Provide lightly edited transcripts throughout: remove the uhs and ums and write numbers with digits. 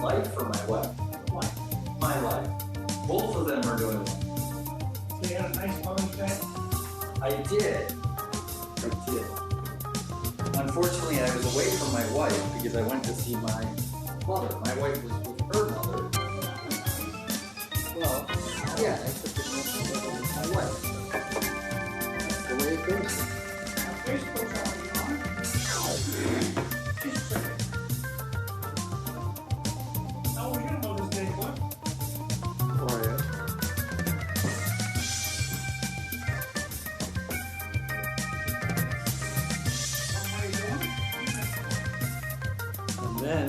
Life or my wife? My life. Both of them are doing well. So you had a nice Mother's Day? I did. Unfortunately, I was away from my wife because I went to see my mother. My wife was with her mother. Well, yeah, I took it with my wife. That's the way it goes. Now, Facebook's already on. Just a second. How was your Mother's Day, what? Quiet. How you doing? And then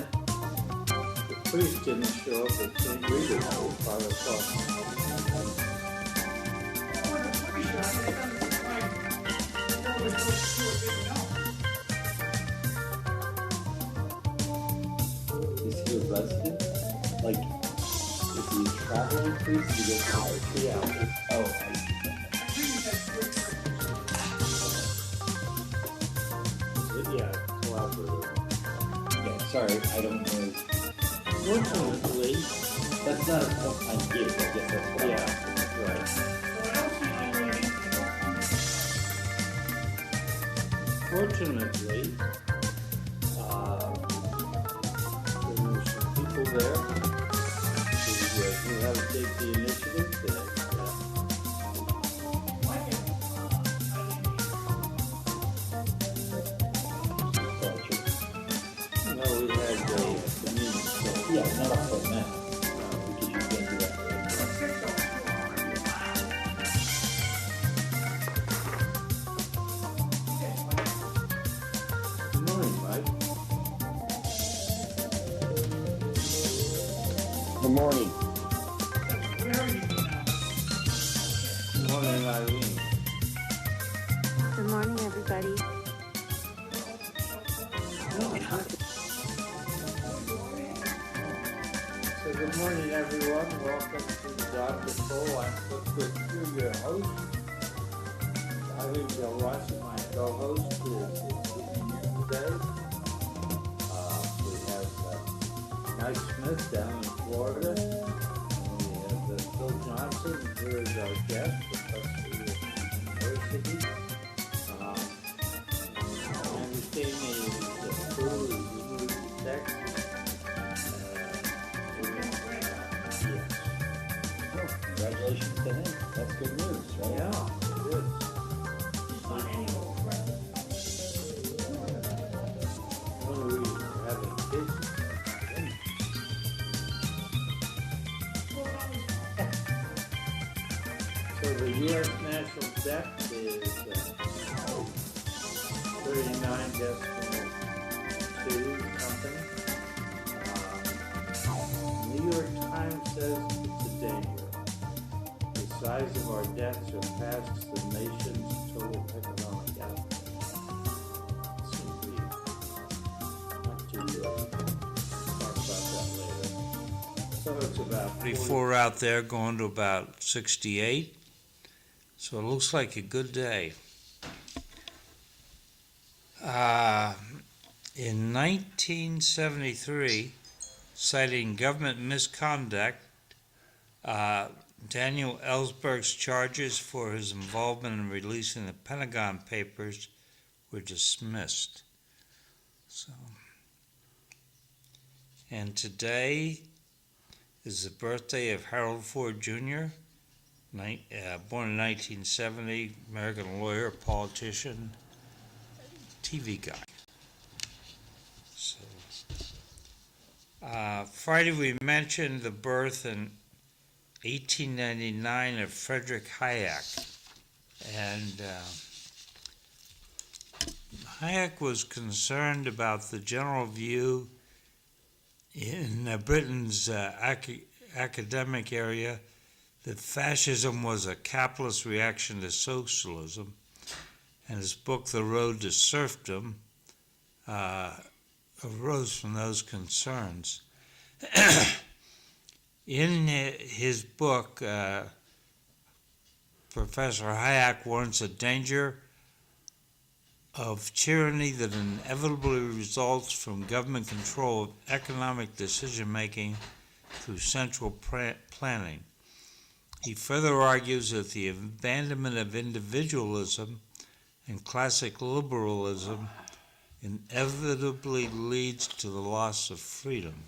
the priest didn't show up at St. Rita's until 5 o'clock. Or the free shot, it doesn't look like what we're supposed to do, it didn't know. Is he a resident? Like, is he a traveling priest? He gets hired 3 hours. Oh, I see. I think he has 3 churches. Yeah, collaborative. Yeah, sorry, I don't know. Fortunately, that's not a full-time gig, I guess that's what. Yeah, right. So I don't see Eileen. Fortunately, there were some people there who had to take the initiative today. Like it. No, we had a communion, so, yeah, not up for now, because you can't do that. Good morning, Mike. Good morning. Where are you now? Good morning, Eileen. Good morning, everybody. So good morning, everyone. Welcome to Dr. Full. I'm your host. Eileen Delrossi, my co-host, is here today. We have Mike Smith down in Florida. And we have Phil Johnson here as our guest, professor of university. I understand his crew is moved to Texas. Yes. Well, congratulations to him. That's good news, right? Yeah, it is. On any old friend. One reason for having kids. So the U.S. national debt is 39.2 something. New York Times says it's a danger. The size of our debt surpasses the nation's total economic output. Seems weird. Not too good. Talk about that later. So it's about 44 out there, going to about 68. So it looks like a good day. In 1973, citing government misconduct, Daniel Ellsberg's charges for his involvement in releasing the Pentagon Papers were dismissed. So, and today is the birthday of Harold Ford Jr., born in 1970, American lawyer, politician, TV guy. So, Friday we mentioned the birth in 1899 of Frederick Hayek, and Hayek was concerned about the general view in Britain's academic area that fascism was a capitalist reaction to socialism, and his book, The Road to Serfdom, arose from those concerns. In his book, Professor Hayek warns the danger of tyranny that inevitably results from government control of economic decision-making through central planning. He further argues that the abandonment of individualism and classic liberalism inevitably leads to the loss of freedom,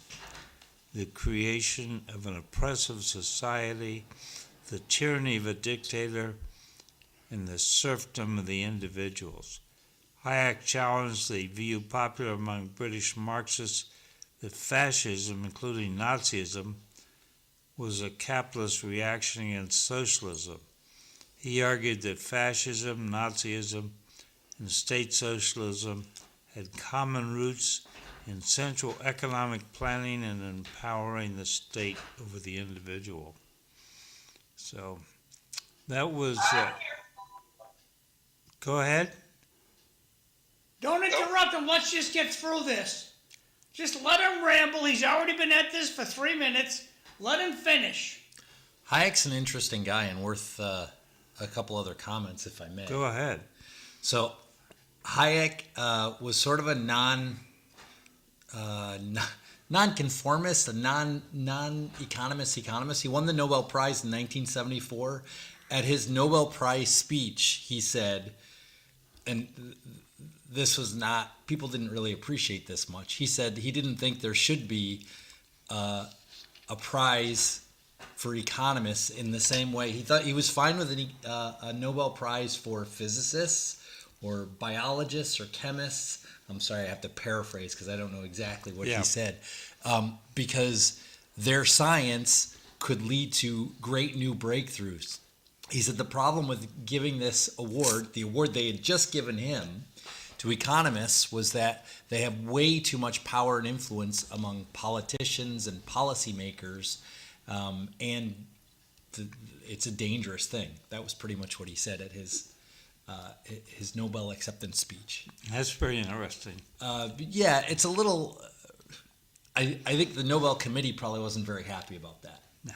the creation of an oppressive society, the tyranny of a dictator, and the serfdom of the individuals. Hayek challenged the view popular among British Marxists that fascism, including Nazism, was a capitalist reaction against socialism. He argued that fascism, Nazism, and state socialism had common roots in central economic planning and empowering the state over the individual. So that was. Go ahead. Don't interrupt him. Let's just get through this. Just let him ramble. He's already been at this for 3 minutes. Let him finish. Hayek's an interesting guy and worth a couple other comments, if I may. Go ahead. So Hayek was sort of a non-conformist, a non-economist economist. He won the Nobel Prize in 1974. At his Nobel Prize speech, he said, and this was not, people didn't really appreciate this much. He said he didn't think there should be a prize for economists in the same way. He thought he was fine with a Nobel Prize for physicists or biologists or chemists. I'm sorry, I have to paraphrase because I don't know exactly what he said. Because their science could lead to great new breakthroughs. He said the problem with giving this award, the award they had just given him, to economists was that they have way too much power and influence among politicians and policymakers, and it's a dangerous thing. That was pretty much what he said at his Nobel acceptance speech. That's very interesting. Yeah, it's a little. I think the Nobel Committee probably wasn't very happy about that. No.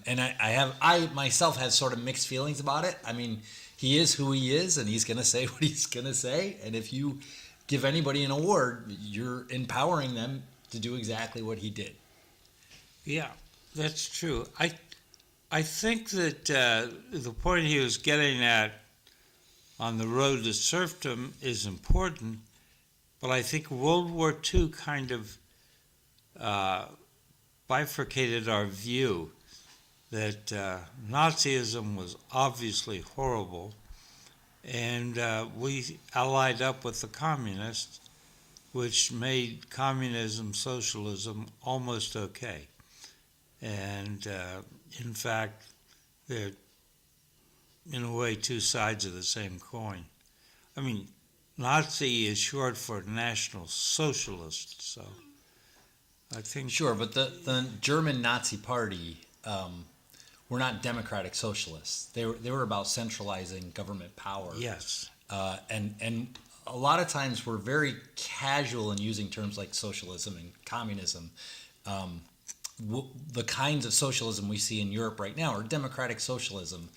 And I myself have sort of mixed feelings about it. I mean, he is who he is, and he's going to say what he's going to say. And if you give anybody an award, you're empowering them to do exactly what he did. Yeah, that's true. I think that the point he was getting at on the road to serfdom is important, but I think World War II kind of bifurcated our view that Nazism was obviously horrible, and we allied up with the communists, which made communism, socialism almost okay. And in fact, they're in a way two sides of the same coin. I mean, Nazi is short for National Socialist, so I think... Sure, but the German Nazi Party were not democratic socialists. They were about centralizing government power. Yes. And a lot of times we're very casual in using terms like socialism and communism. The kinds of socialism we see in Europe right now are democratic socialism.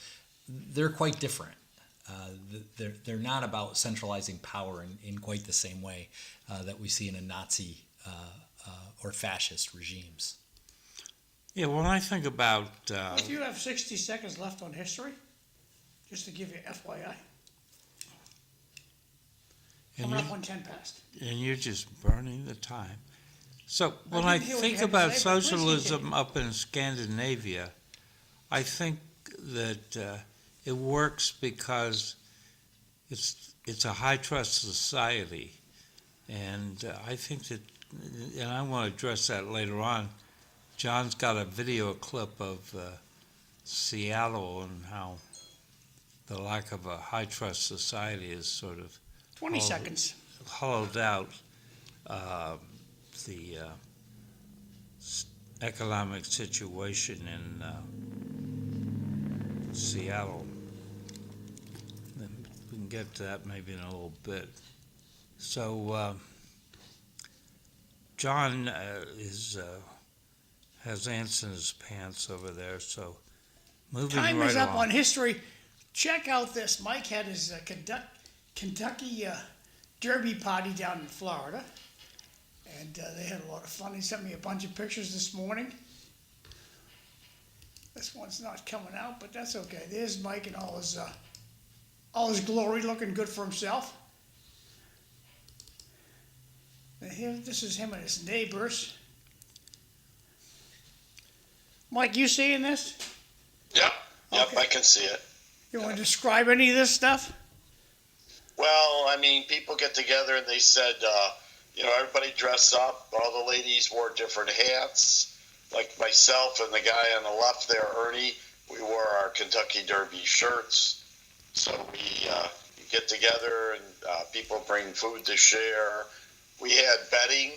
They're quite different. They're not about centralizing power in quite the same way that we see in a Nazi or fascist regimes. Yeah, when I think about... If you have 60 seconds left on history, just to give you FYI. Coming up on 10 past. And you're just burning the time. So when I didn't hear what you think had to about say, but please socialism continue. up in Scandinavia, I think that it works because it's a high trust society, and I think that, and I want to address that later on. John's got a video clip of Seattle and how the lack of a high trust society is sort of 20 seconds. hollowed out the economic situation in Seattle. And we can get to that maybe in a little bit. So John has ants in his pants over there, so moving Time right is up along. on history. Check out this. Mike had his Kentucky Derby party down in Florida, and they had a lot of fun. He sent me a bunch of pictures this morning. This one's not coming out, but that's okay. There's Mike in all his glory, looking good for himself. And here, this is him and his neighbors. Mike, you seeing this? Yep, Okay. I can see it. You want to describe any of this stuff? Well, I mean, people get together and they said, everybody dressed up. All the ladies wore different hats. Like myself and the guy on the left there, Ernie, we wore our Kentucky Derby shirts. So we get together and people bring food to share. We had betting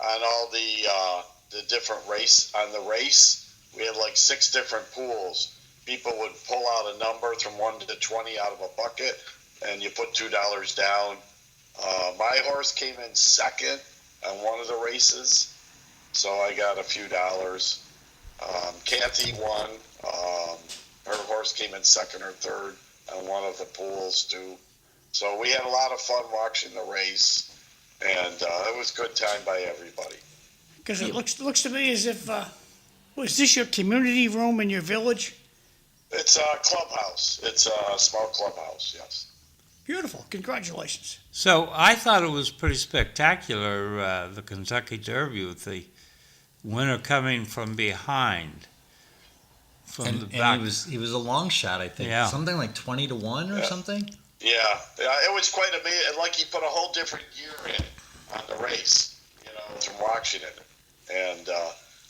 on all the different race on the race. We had like 6 different pools. People would pull out a number from 1 to 20 out of a bucket, and you put $2 down. My horse came in second on one of the races, so I got a few dollars. Kathy won. Her horse came in second or third on one of the pools too. So we had a lot of fun watching the race, and it was a good time by everybody. Because it looks to me as if, was this your community room in your village? It's a clubhouse. It's a small clubhouse, yes. Beautiful. Congratulations. So I thought it was pretty spectacular, the Kentucky Derby, with the winner coming from behind. From the back. And he was a long shot, I think. Yeah. Something like 20-1 or something. Yeah, it was quite amazing. Like he put a whole different gear in on the race, from watching it. And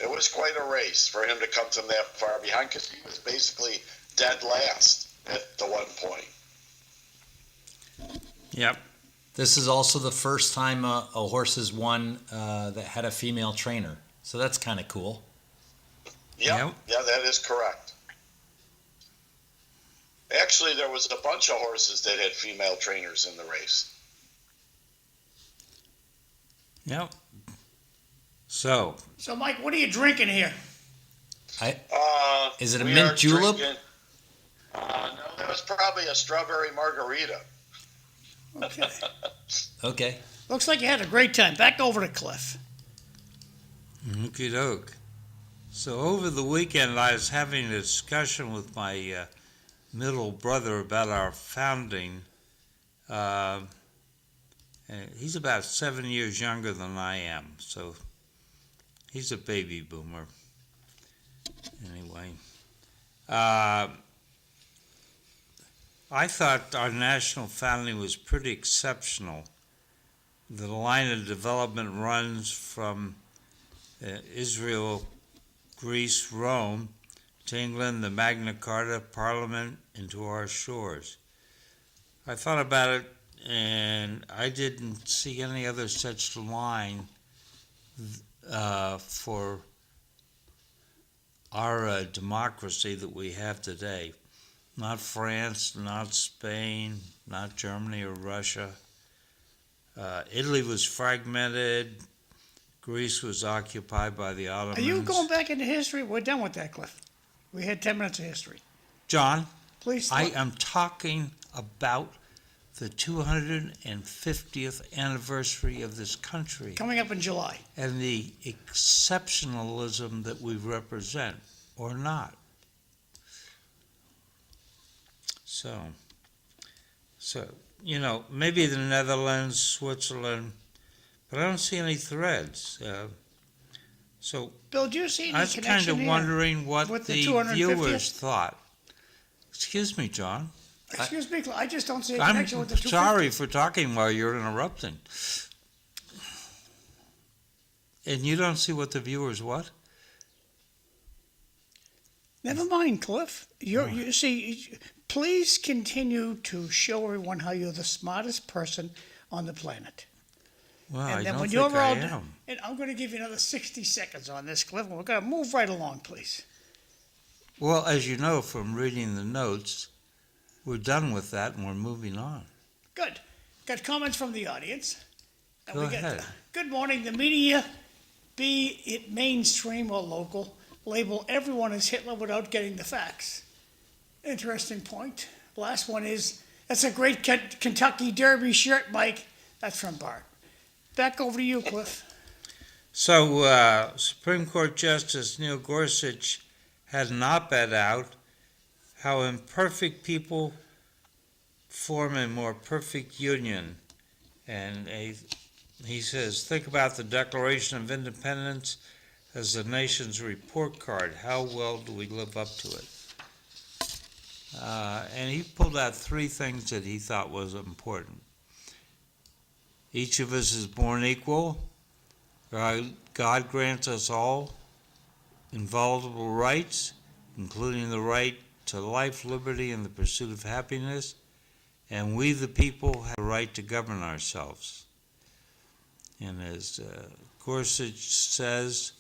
it was quite a race for him to come from that far behind, because he was basically dead last at the one point. Yep. This is also the first time a horse has won that had a female trainer. So that's kind of cool. Yeah, that is correct. Actually, there was a bunch of horses that had female trainers in the race. Yep. So, Mike, what are you drinking here? Is it a we mint are julep? drinking- no, that was probably a strawberry margarita. Okay. Okay. Looks like you had a great time. Back over to Cliff. okie doke. So over the weekend, I was having a discussion with my middle brother about our founding. And he's about 7 years younger than I am, so he's a baby boomer. Anyway, I thought our national founding was pretty exceptional. The line of development runs from Israel, Greece, Rome, to England, the Magna Carta, Parliament, and to our shores. I thought about it, and I didn't see any other such line for our democracy that we have today. Not France, not Spain, not Germany or Russia. Italy was fragmented. Greece was occupied by the Ottomans. Are you going back into history? We're done with that, Cliff. We had 10 minutes of history. John, Please. I am talking about the 250th anniversary of this country Coming up in July. and the exceptionalism that we represent, or not. So, maybe the Netherlands, Switzerland, but I don't see any threads. So Bill, do you see any I was kind connection of here wondering what with the 250th? viewers thought. Excuse me, John. Excuse me, I just don't see a I'm connection with the 250th. sorry for talking while you're interrupting. And you don't see what the viewers what? Never mind, Cliff. You see, please continue to show everyone how you're the smartest person on the planet. Well, And I then don't when think you're I all am. and I'm going to give you another 60 seconds on this, Cliff, and we're going to move right along, please. Well, as you know from reading the notes, we're done with that and we're moving on. Good. Got comments from the audience. And Go we got, ahead. good morning. The media be it mainstream or local, label everyone as Hitler without getting the facts. Interesting point. Last one is, that's a great Kentucky Derby shirt, Mike. That's from Bart. Back over to you, Cliff. So, Supreme Court Justice Neil Gorsuch had an op-ed out, how imperfect people form a more perfect union. And he says, think about the Declaration of Independence as the nation's report card. How well do we live up to it? And he pulled out three things that he thought was important. Each of us is born equal. God grants us all inviolable rights, including the right to life, liberty, and the pursuit of happiness. And we, the people, have the right to govern ourselves. And as Gorsuch says,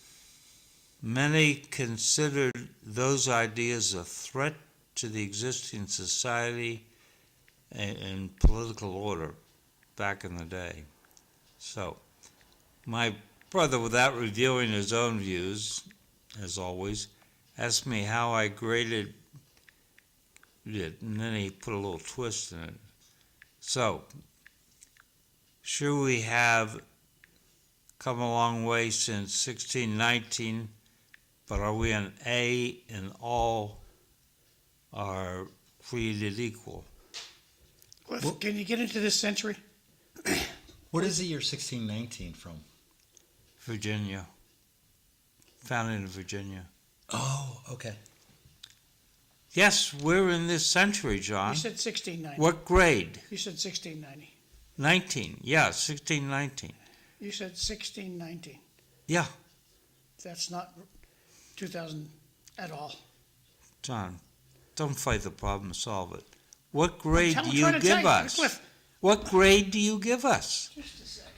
many considered those ideas a threat to the existing society and political order back in the day. So, my brother, without revealing his own views, as always, asked me how I graded it, and then he put a little twist in it. So, sure, we have come a long way since 1619, but are we an A in all are created equal? Cliff, can you get into this century? What is the year 1619 from? Virginia. Founded in Virginia. Oh, okay. Yes, we're in this century, John. You said 1690. What grade? You said 1690. 19. Yeah, 1619. You said 1619. Yeah. That's not 2000 at all. John, don't fight the problem, solve it. What grade do you trying to tell give you, us? Cliff. What grade do you give us? Just a second.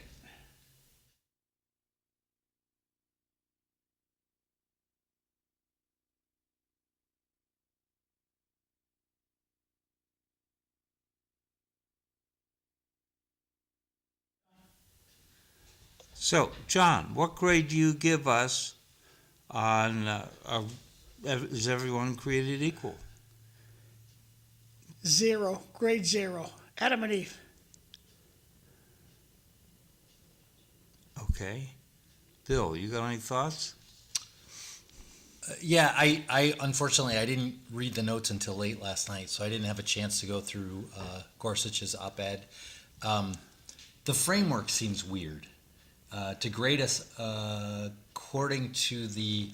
So, John, what grade do you give us on is everyone created equal? 0, grade 0. Adam and Eve. Okay. Bill, you got any thoughts? Yeah, I unfortunately I didn't read the notes until late last night, so I didn't have a chance to go through Gorsuch's op-ed. The framework seems weird. To grade us according to the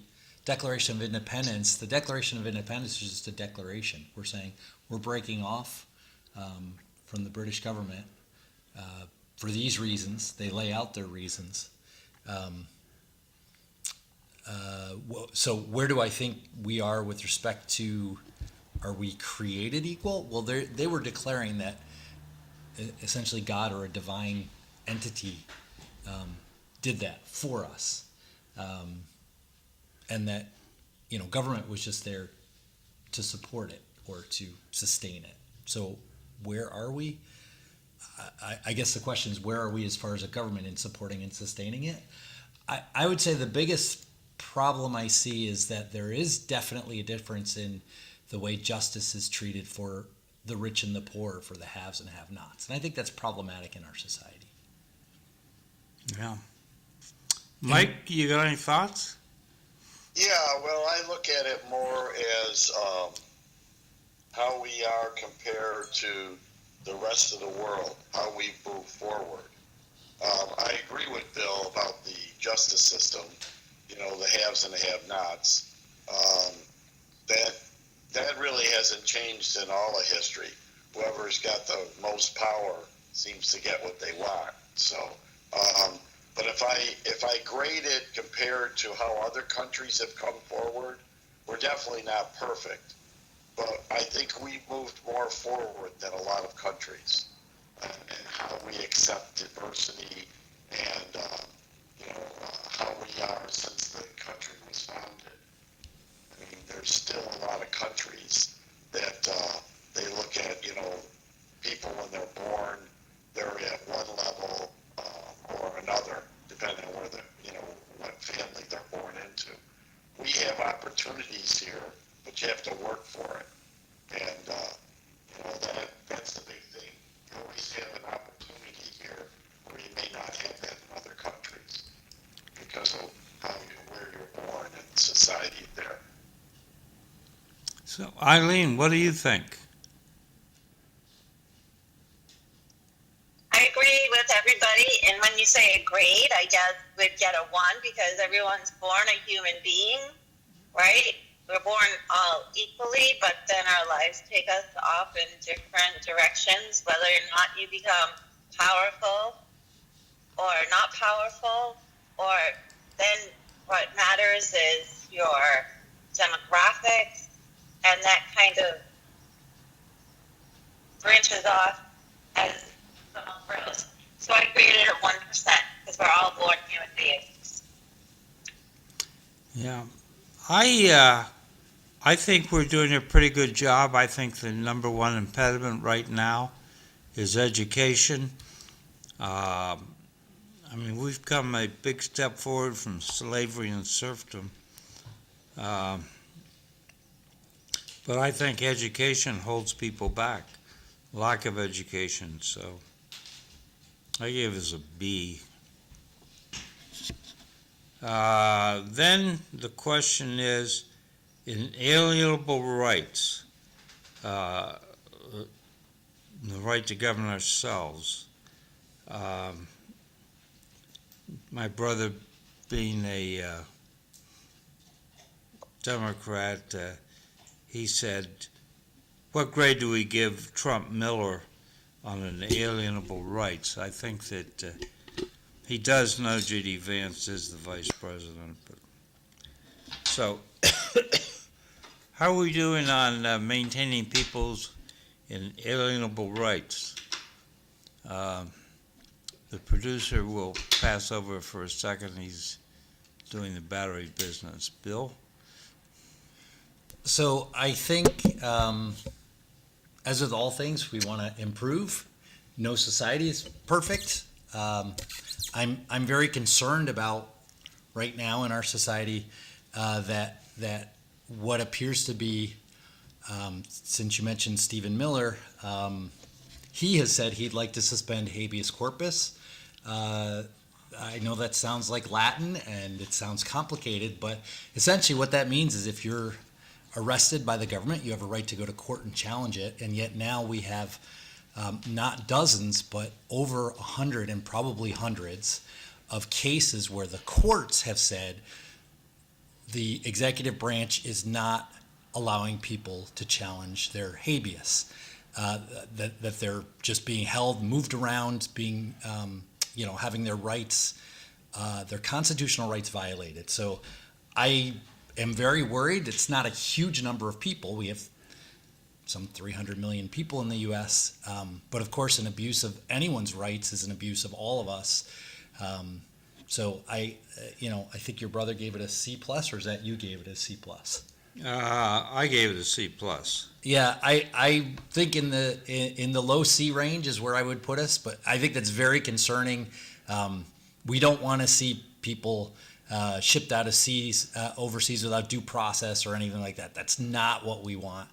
Declaration of Independence, the Declaration of Independence is just a declaration. We're saying we're breaking off from the British government for these reasons. They lay out their reasons. So where do I think we are with respect to, are we created equal? Well, they were declaring that essentially God or a divine entity did that for us, and that government was just there to support it or to sustain it. So where are we? I guess the question is, where are we as far as a government in supporting and sustaining it? I would say the biggest problem I see is that there is definitely a difference in the way justice is treated for the rich and the poor, for the haves and have-nots. And I think that's problematic in our society. Yeah. Mike, you got any thoughts? Yeah, well, I look at it more as how we are compared to the rest of the world, how we move forward. I agree with Bill about the justice system, the haves and the have-nots. That really hasn't changed in all of history. Whoever's got the most power seems to get what they want. So, but if I grade it compared to how other countries have come forward, we're definitely not perfect. But I think we moved more forward than a lot of countries, and how we accept diversity and how we are since the country was founded. I mean, there's still a lot of countries that they look at, people when they're born, they're at one level or another, depending on where what family to. We have opportunities here, but you have to work for it. And, that's the big thing. You always have an opportunity here where you may not have that in other countries because of where you're born and society there. So, Eileen, what do you think? I agree with everybody, and when you say a grade, I just would get a 1 because everyone's born a human being, right? We're born all equally, but then our lives take us off in different directions, whether or not you become powerful or not powerful, or then what matters is your demographics, and that kind of branches off as someone grows. So I graded it 1% because we're all born human beings. Yeah, I think we're doing a pretty good job. I think the number one impediment right now is education. We've come a big step forward from slavery and serfdom. But I think education holds people back. Lack of education, so I gave us a B. Then the question is, inalienable rights, the right to govern ourselves. My brother, being a Democrat, he said, what grade do we give Trump Miller on inalienable rights? I think that he does know J.D. Vance is the vice president. So, how are we doing on maintaining people's inalienable rights? The producer will pass over for a second. He's doing the battery business. Bill? So I think, as with all things, we want to improve. No society is perfect. I'm very concerned about right now in our society that what appears to be, since you mentioned Stephen Miller, he has said he'd like to suspend habeas corpus. I know that sounds like Latin and it sounds complicated, but essentially what that means is if you're arrested by the government, you have a right to go to court and challenge it. And yet now we have not dozens, but over 100 and probably hundreds of cases where the courts have said the executive branch is not allowing people to challenge their habeas, that they're just being held, moved around, being, having their rights, their constitutional rights violated. So I am very worried. It's not a huge number of people. We have some 300 million people in the U.S., but of course an abuse of anyone's rights is an abuse of all of us. So I think your brother gave it a C+, or is that you gave it a C+? I gave it a C+. Yeah, I think in the low C range is where I would put us, but I think that's very concerning. We don't want to see people shipped out of overseas without due process or anything like that. That's not what we want.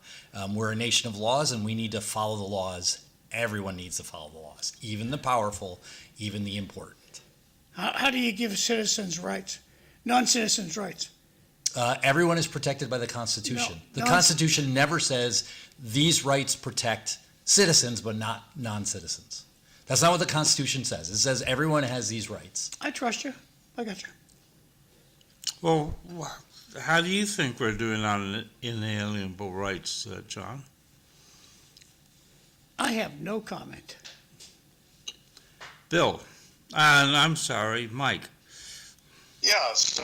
We're a nation of laws, and we need to follow the laws. Everyone needs to follow the laws, even the powerful, even the important. How do you give citizens rights, non-citizens rights? Everyone is protected by the Constitution. No, the Constitution never says these rights protect citizens but not non-citizens. That's not what the Constitution says. It says everyone has these rights. I trust you. I got you. Well, how do you think we're doing on inalienable rights, John? I have no comment. Bill, and I'm sorry, Mike. Yeah, so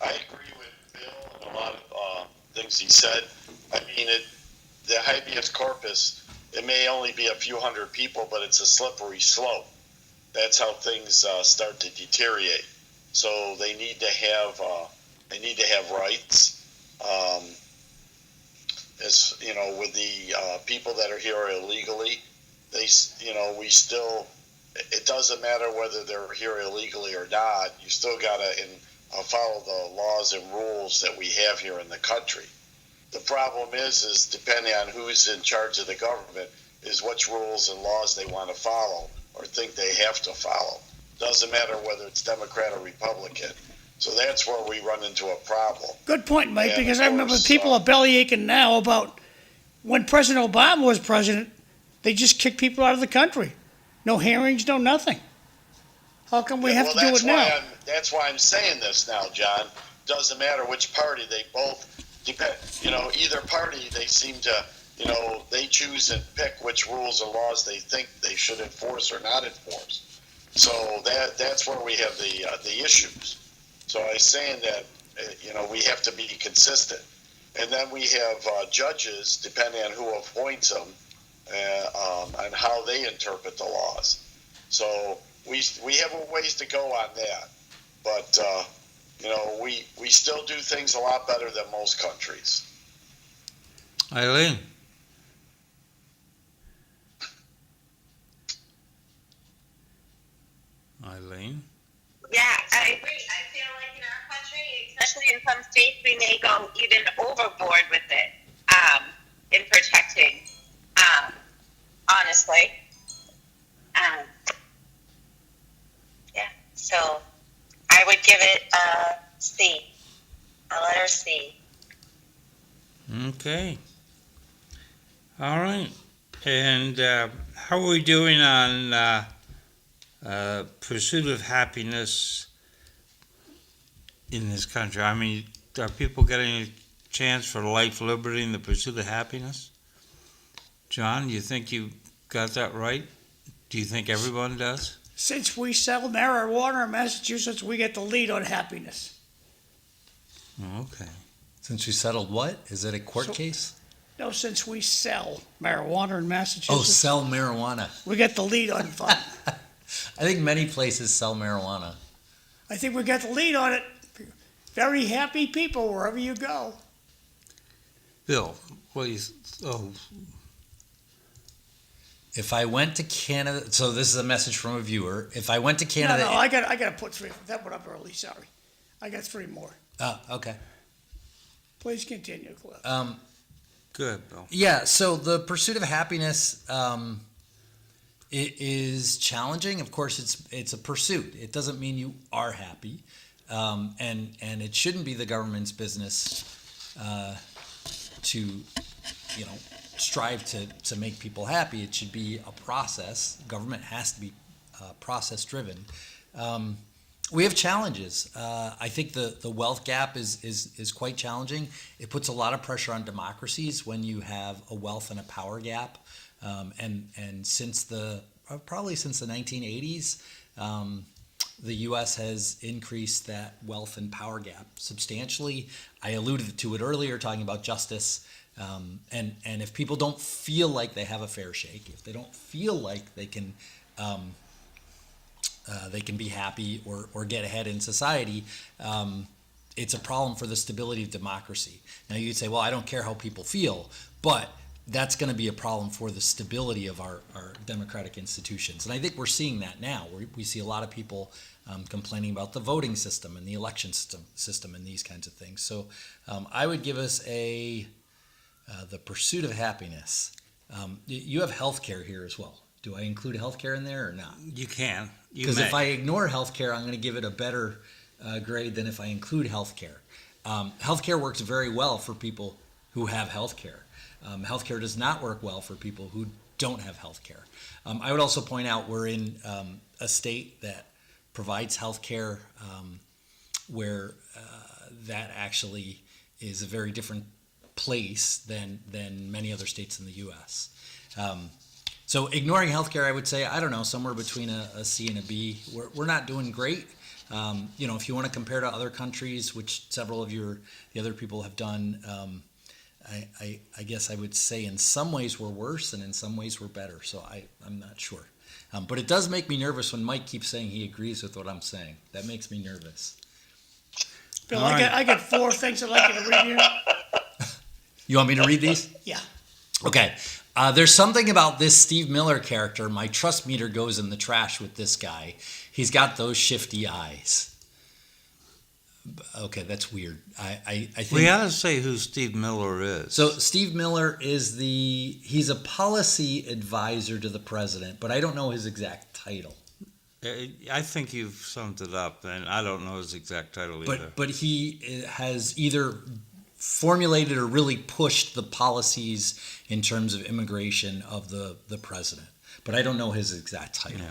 I agree with Bill and a lot of things he said. I mean, the habeas corpus, it may only be a few hundred people, but it's a slippery slope. That's how things start to deteriorate. So they need to have rights. As you know, with the people that are here illegally, we still. It doesn't matter whether they're here illegally or not. You still gotta, in follow the laws and rules that we have here in the country. The problem is depending on who's in charge of the government, is which rules and laws they want to follow or think they have to follow. Doesn't matter whether it's Democrat or Republican. So that's where we run into a problem. Good point, Mike, And because of I remember course, people are bellyaching now about when President Obama was president, they just kicked people out of the country. No hearings, no nothing. How come we have to do it now? That's why I'm saying this now, John. Doesn't matter which party, they both depend. Either party, they seem to, they choose and pick which rules and laws they think they should enforce or not enforce. So that's where we have the issues. So I'm saying that, we have to be consistent. And then we have judges, depending on who appoints them, on how they interpret the laws. So we have a ways to go on that. But, we still do things a lot better than most countries. Eileen? Eileen? Yeah, I agree. I feel like in our country, especially in some states, we may go even overboard with it in protecting, honestly. Yeah, so I would give it a C, a letter C. Okay. All right. And how are we doing on pursuit of happiness in this country? I mean, are people getting a chance for life, liberty, and the pursuit of happiness? John, you think you got that right? Do you think everyone does? Since we sell marijuana in Massachusetts, we get the lead on happiness. Okay. Since we settled what? Is it a court case? No, since we sell marijuana in Massachusetts, Oh, sell marijuana. we get the lead on fun. I think many places sell marijuana. I think we got the lead on it. Very happy people wherever you go. Bill, If I went to Canada, so this is a message from a viewer. If I went to Canada, No, I got to put three. That went up early. Sorry, I got three more. Oh, okay. Please continue, Cliff. good, Bill. Yeah, so the pursuit of happiness it is challenging. Of course, it's a pursuit. It doesn't mean you are happy, and it shouldn't be the government's business to strive to make people happy. It should be a process. Government has to be process driven. We have challenges. I think the wealth gap is quite challenging. It puts a lot of pressure on democracies when you have a wealth and a power gap. And since probably since the 1980s, the U.S. has increased that wealth and power gap substantially. I alluded to it earlier, talking about justice. And if people don't feel like they have a fair shake, if they don't feel like they can be happy or get ahead in society, it's a problem for the stability of democracy. Now you'd say, well, I don't care how people feel, but that's going to be a problem for the stability of our democratic institutions. And I think we're seeing that now. We see a lot of people complaining about the voting system and the election system and these kinds of things. So I would give us the pursuit of happiness. You have healthcare here as well. Do I include healthcare in there or not? You can. Because if I ignore healthcare, I'm going to give it a better grade than if I include healthcare. Healthcare works very well for people who have healthcare. Healthcare does not work well for people who don't have healthcare. I would also point out we're in a state that provides healthcare where that actually is a very different place than many other states in the U.S. So ignoring healthcare, I would say, I don't know, somewhere between a C and a B. We're not doing great. If you want to compare to other countries, which several of the other people have done, I guess I would say in some ways we're worse and in some ways we're better. So I'm not sure. But it does make me nervous when Mike keeps saying he agrees with what I'm saying. That makes me nervous. Bill, I got four things I'd like you to read here. You want me to read these? Yeah. Okay. There's something about this Steve Miller character. My trust meter goes in the trash with this guy. He's got those shifty eyes. Okay, that's weird. I think We ought to say who Steve Miller is. so. Steve Miller is he's a policy advisor to the president, but I don't know his exact title. I think you've summed it up, and I don't know his exact title either. But he has either formulated or really pushed the policies in terms of immigration of the president. But I don't know his exact title.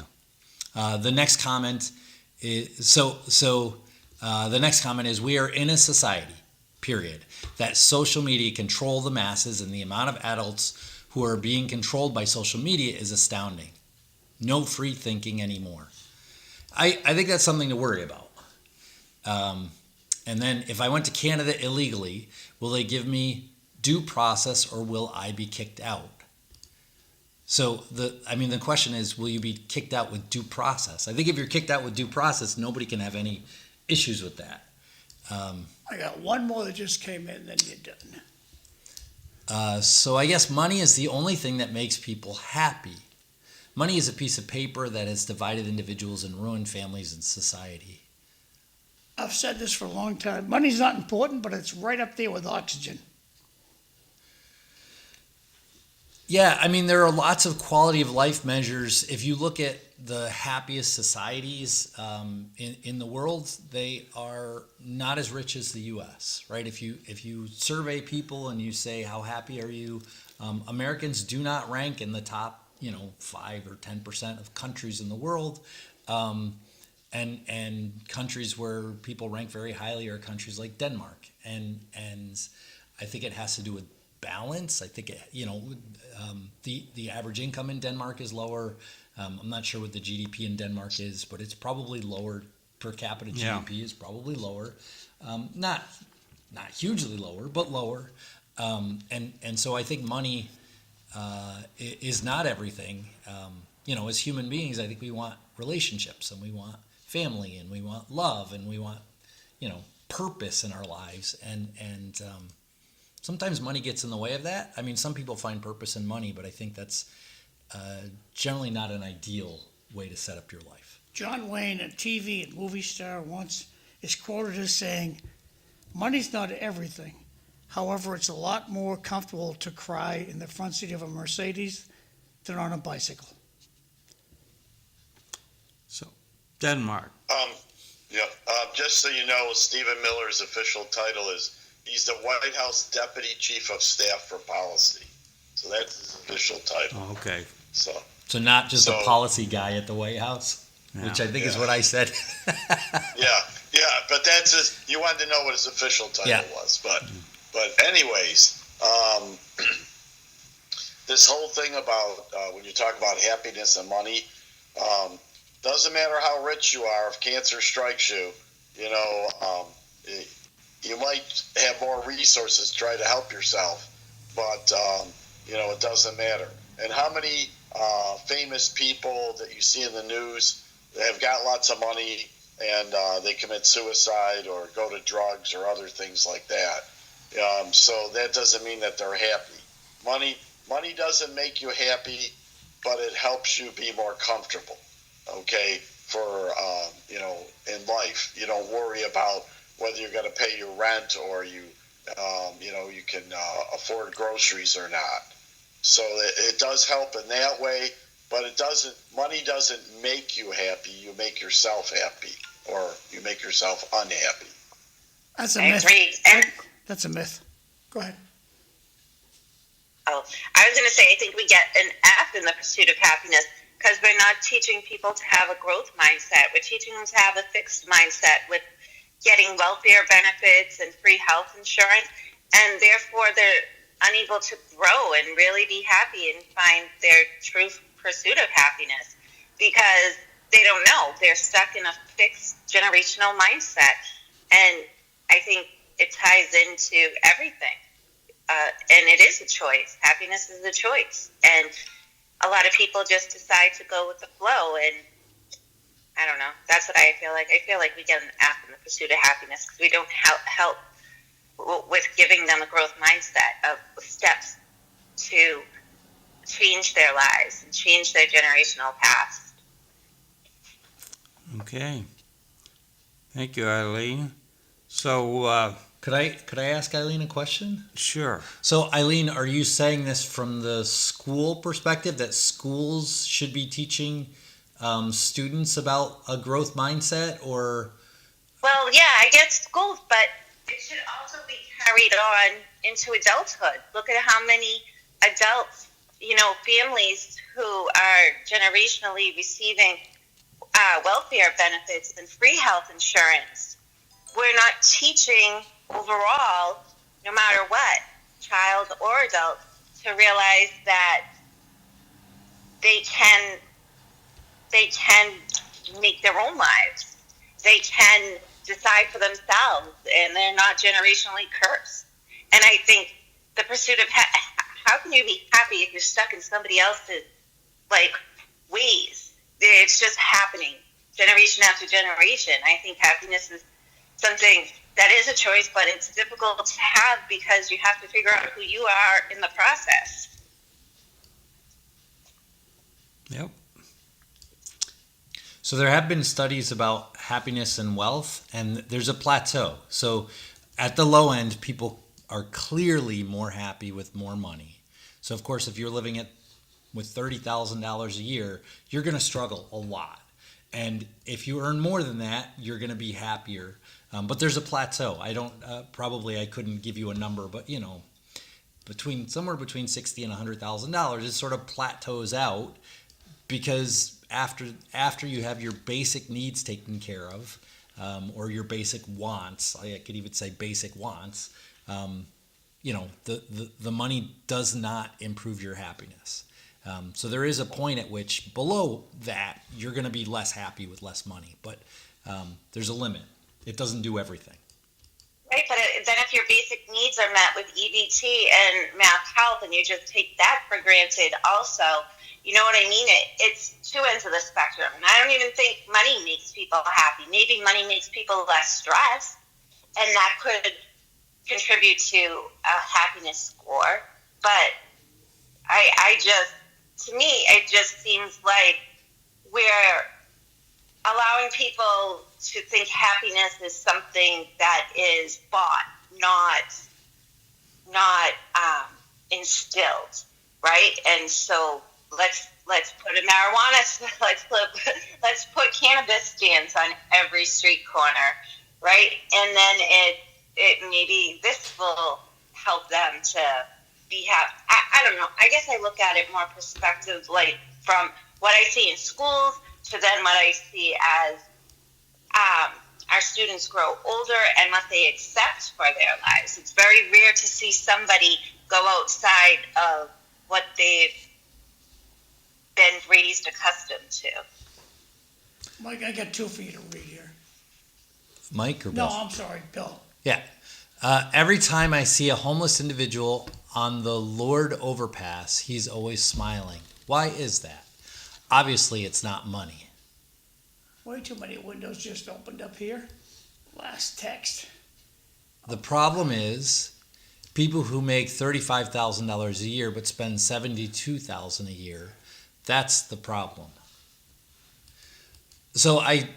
Yeah. The next comment is the next comment is we are in a society, period, that social media control the masses, and the amount of adults who are being controlled by social media is astounding. No free thinking anymore. I think that's something to worry about. And then if I went to Canada illegally, will they give me due process or will I be kicked out? So the question is, will you be kicked out with due process? I think if you're kicked out with due process, nobody can have any issues with that. I got one more that just came in, then you're done. So I guess money is the only thing that makes people happy. Money is a piece of paper that has divided individuals and ruined families and society. I've said this for a long time. Money's not important, but it's right up there with oxygen. Yeah, I mean, there are lots of quality of life measures. If you look at the happiest societies in the world, they are not as rich as the U.S., right? If you survey people and you say, how happy are you, Americans do not rank in the top 5 or 10% of countries in the world, and countries where people rank very highly are countries like Denmark, and I think it has to do with balance. I think the average income in Denmark is lower. I'm not sure what the GDP in Denmark is, but it's probably lower. Per capita GDP is probably lower, not hugely lower, but lower, and so I think money is not everything. As human beings, I think we want relationships, and we want family, and we want love, and we want, purpose in our lives. And sometimes money gets in the way of that. I mean, some people find purpose in money, but I think that's generally not an ideal way to set up your life. John Wayne, a TV and movie star, once is quoted as saying, "Money's not everything. However, it's a lot more comfortable to cry in the front seat of a Mercedes than on a bicycle." So, Denmark. Just so you know, Stephen Miller's official title is he's the White House Deputy Chief of Staff for Policy. So that's his official title. Oh, okay. So not just a policy guy at the White House, which I think is what I said. But that's you wanted to know what his official title was. But anyways, this whole thing about when you talk about happiness and money, doesn't matter how rich you are. If cancer strikes you, you might have more resources to try to help yourself, but it doesn't matter. And how many famous people that you see in the news that have got lots of money and they commit suicide or go to drugs or other things like that? So that doesn't mean that they're happy. Money doesn't make you happy, but it helps you be more comfortable. Okay, for in life, you don't worry about whether you're going to pay your rent or you can afford groceries or not. So it does help in that way, but money doesn't make you happy. You make yourself happy, or you make yourself unhappy. That's a I myth. agree. That's a myth. Go ahead. Oh, I was going to say, I think we get an F in the pursuit of happiness because we're not teaching people to have a growth mindset. We're teaching them to have a fixed mindset with getting welfare benefits and free health insurance, and therefore they're unable to grow and really be happy and find their true pursuit of happiness because they don't know. They're stuck in a fixed generational mindset, and I think it ties into everything. And it is a choice. Happiness is a choice. And a lot of people just decide to go with the flow. And I don't know. That's what I feel like. I feel like we get an F in the pursuit of happiness because we don't help with giving them a growth mindset of steps to change their lives and change their generational past. Okay. Thank you, Eileen. So, Could I ask Eileen a question? sure. So, Eileen, are you saying this from the school perspective that schools should be teaching students about a growth mindset, or? Well, yeah, I get schools, but it should also be carried on into adulthood. Look at how many adults, families who are generationally receiving welfare benefits and free health insurance. We're not teaching overall, no matter what, child or adult, to realize that they can make their own lives. They can decide for themselves, and they're not generationally cursed. And I think the pursuit of how can you be happy if you're stuck in somebody else's ways? It's just happening generation after generation. I think happiness is something that is a choice, but it's difficult to have because you have to figure out who you are in the process. Yep. So there have been studies about happiness and wealth, and there's a plateau. So at the low end, people are clearly more happy with more money. So of course, if you're living with $30,000 a year, you're going to struggle a lot. And if you earn more than that, you're going to be happier. But there's a plateau. I couldn't give you a number, but somewhere between $60,000 and $100,000, it sort of plateaus out, because after you have your basic needs taken care of, or your basic wants, I could even say basic wants, the money does not improve your happiness. So there is a point at which below that you're going to be less happy with less money, but there's a limit. It doesn't do everything. Right, but then if your basic needs are met with EBT and math health, and you just take that for granted also, you know what I mean? It's two ends of the spectrum. And I don't even think money makes people happy. Maybe money makes people less stressed, and that could contribute to a happiness score. But to me, it just seems like we're allowing people to think happiness is something that is bought, not instilled, right? And so let's put a marijuana, let's put cannabis stands on every street corner, right? And then it maybe this will help them to be happy. I don't know. I guess I look at it more perspective, like from what I see in schools to then what I see as our students grow older and what they accept for their lives. It's very rare to see somebody go outside of what they've been raised accustomed to. Mike, I got two for you to read here. Mike or No, Bill? I'm sorry, Bill. Yeah. Every time I see a homeless individual on the Lord overpass, he's always smiling. Why is that? Obviously, it's not money. Way too many windows just opened up here. Last text. The problem is people who make $35,000 a year but spend $72,000 a year. That's the problem. So I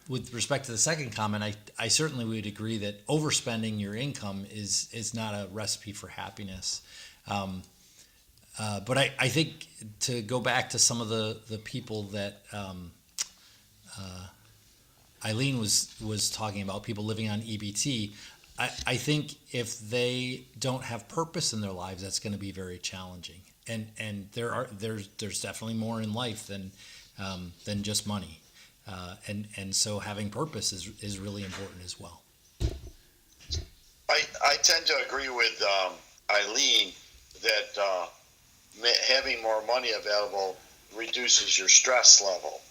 with respect to the second comment, I certainly would agree that overspending your income is not a recipe for happiness. But I think to go back to some of the people that Eileen was talking about, people living on EBT, I think if they don't have purpose in their lives, that's going to be very challenging. And there's definitely more in life than just money. And so having purpose is really important as well. I tend to agree with Eileen that having more money available reduces your stress level.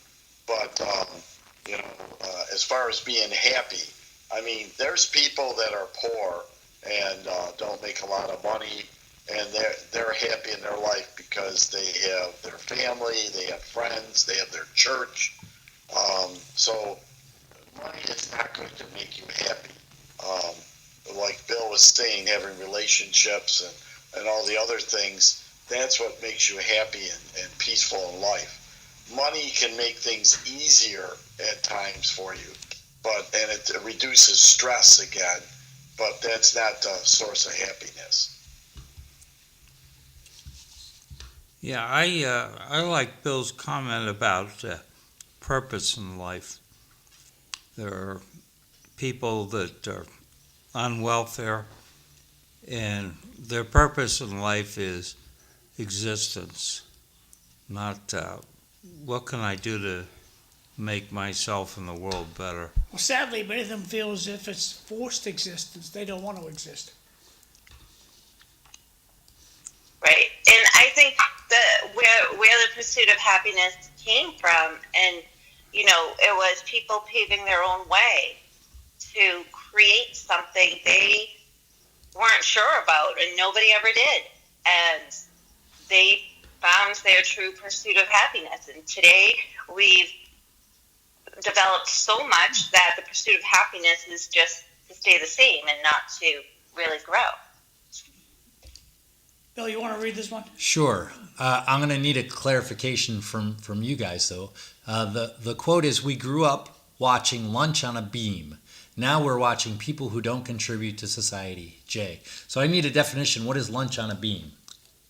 But, as far as being happy, I mean, there's people that are poor and don't make a lot of money, and they're happy in their life because they have their family, they have friends, they have their church. So money is not going to make you happy. Like Bill was saying, having relationships and all the other things, that's what makes you happy and peaceful in life. Money can make things easier at times for you, and it reduces stress again, but that's not the source of happiness. Yeah, I like Bill's comment about purpose in life. There are people that are on welfare, and their purpose in life is existence, not what can I do to make myself and the world better. Well, sadly, many of them feel as if it's forced existence. They don't want to exist. Right. And I think where the pursuit of happiness came from, and it was people paving their own way to create something they weren't sure about, and nobody ever did. And they found their true pursuit of happiness. And today we've developed so much that the pursuit of happiness is just to stay the same and not to really grow. Bill, you want to read this one? Sure. I'm going to need a clarification from you guys, though. The quote is, "We grew up watching Lunch on a Beam. Now we're watching people who don't contribute to society." Jay. So I need a definition. What is Lunch on a Beam?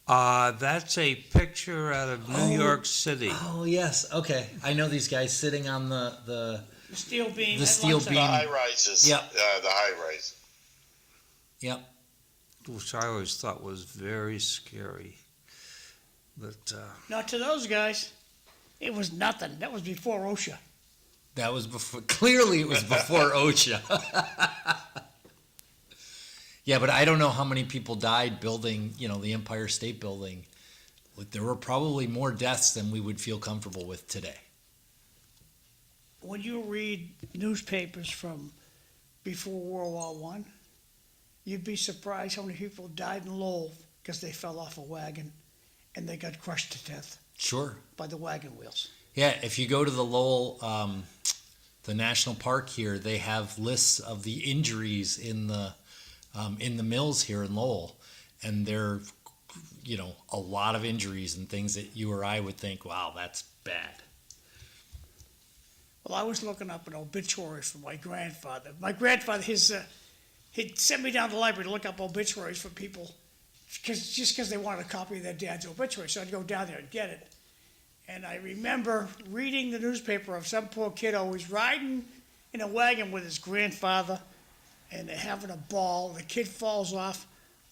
That's a picture out of New York City. Oh, yes. Okay. I know these guys sitting on the Steel beam. The steel headlights beam. The high rises. Yep. The high rise. Yep. Which I always thought was very scary. But Not to those guys. It was nothing. That was before OSHA. That was before. Clearly, it was before OSHA. Yeah, but I don't know how many people died building, the Empire State Building. There were probably more deaths than we would feel comfortable with today. When you read newspapers from before World War One, you'd be surprised how many people died in Lowell because they fell off a wagon and they got crushed to death Sure. by the wagon wheels. Yeah, if you go to the Lowell, the national park here, they have lists of the injuries in the mills here in Lowell, and there, a lot of injuries and things that you or I would think, wow, that's bad. Well, I was looking up an obituary for my grandfather. My grandfather, he'd sent me down to the library to look up obituaries for people, because they wanted a copy of their dad's obituary. So I'd go down there and get it. And I remember reading the newspaper of some poor kid always riding in a wagon with his grandfather, and they're having a ball. The kid falls off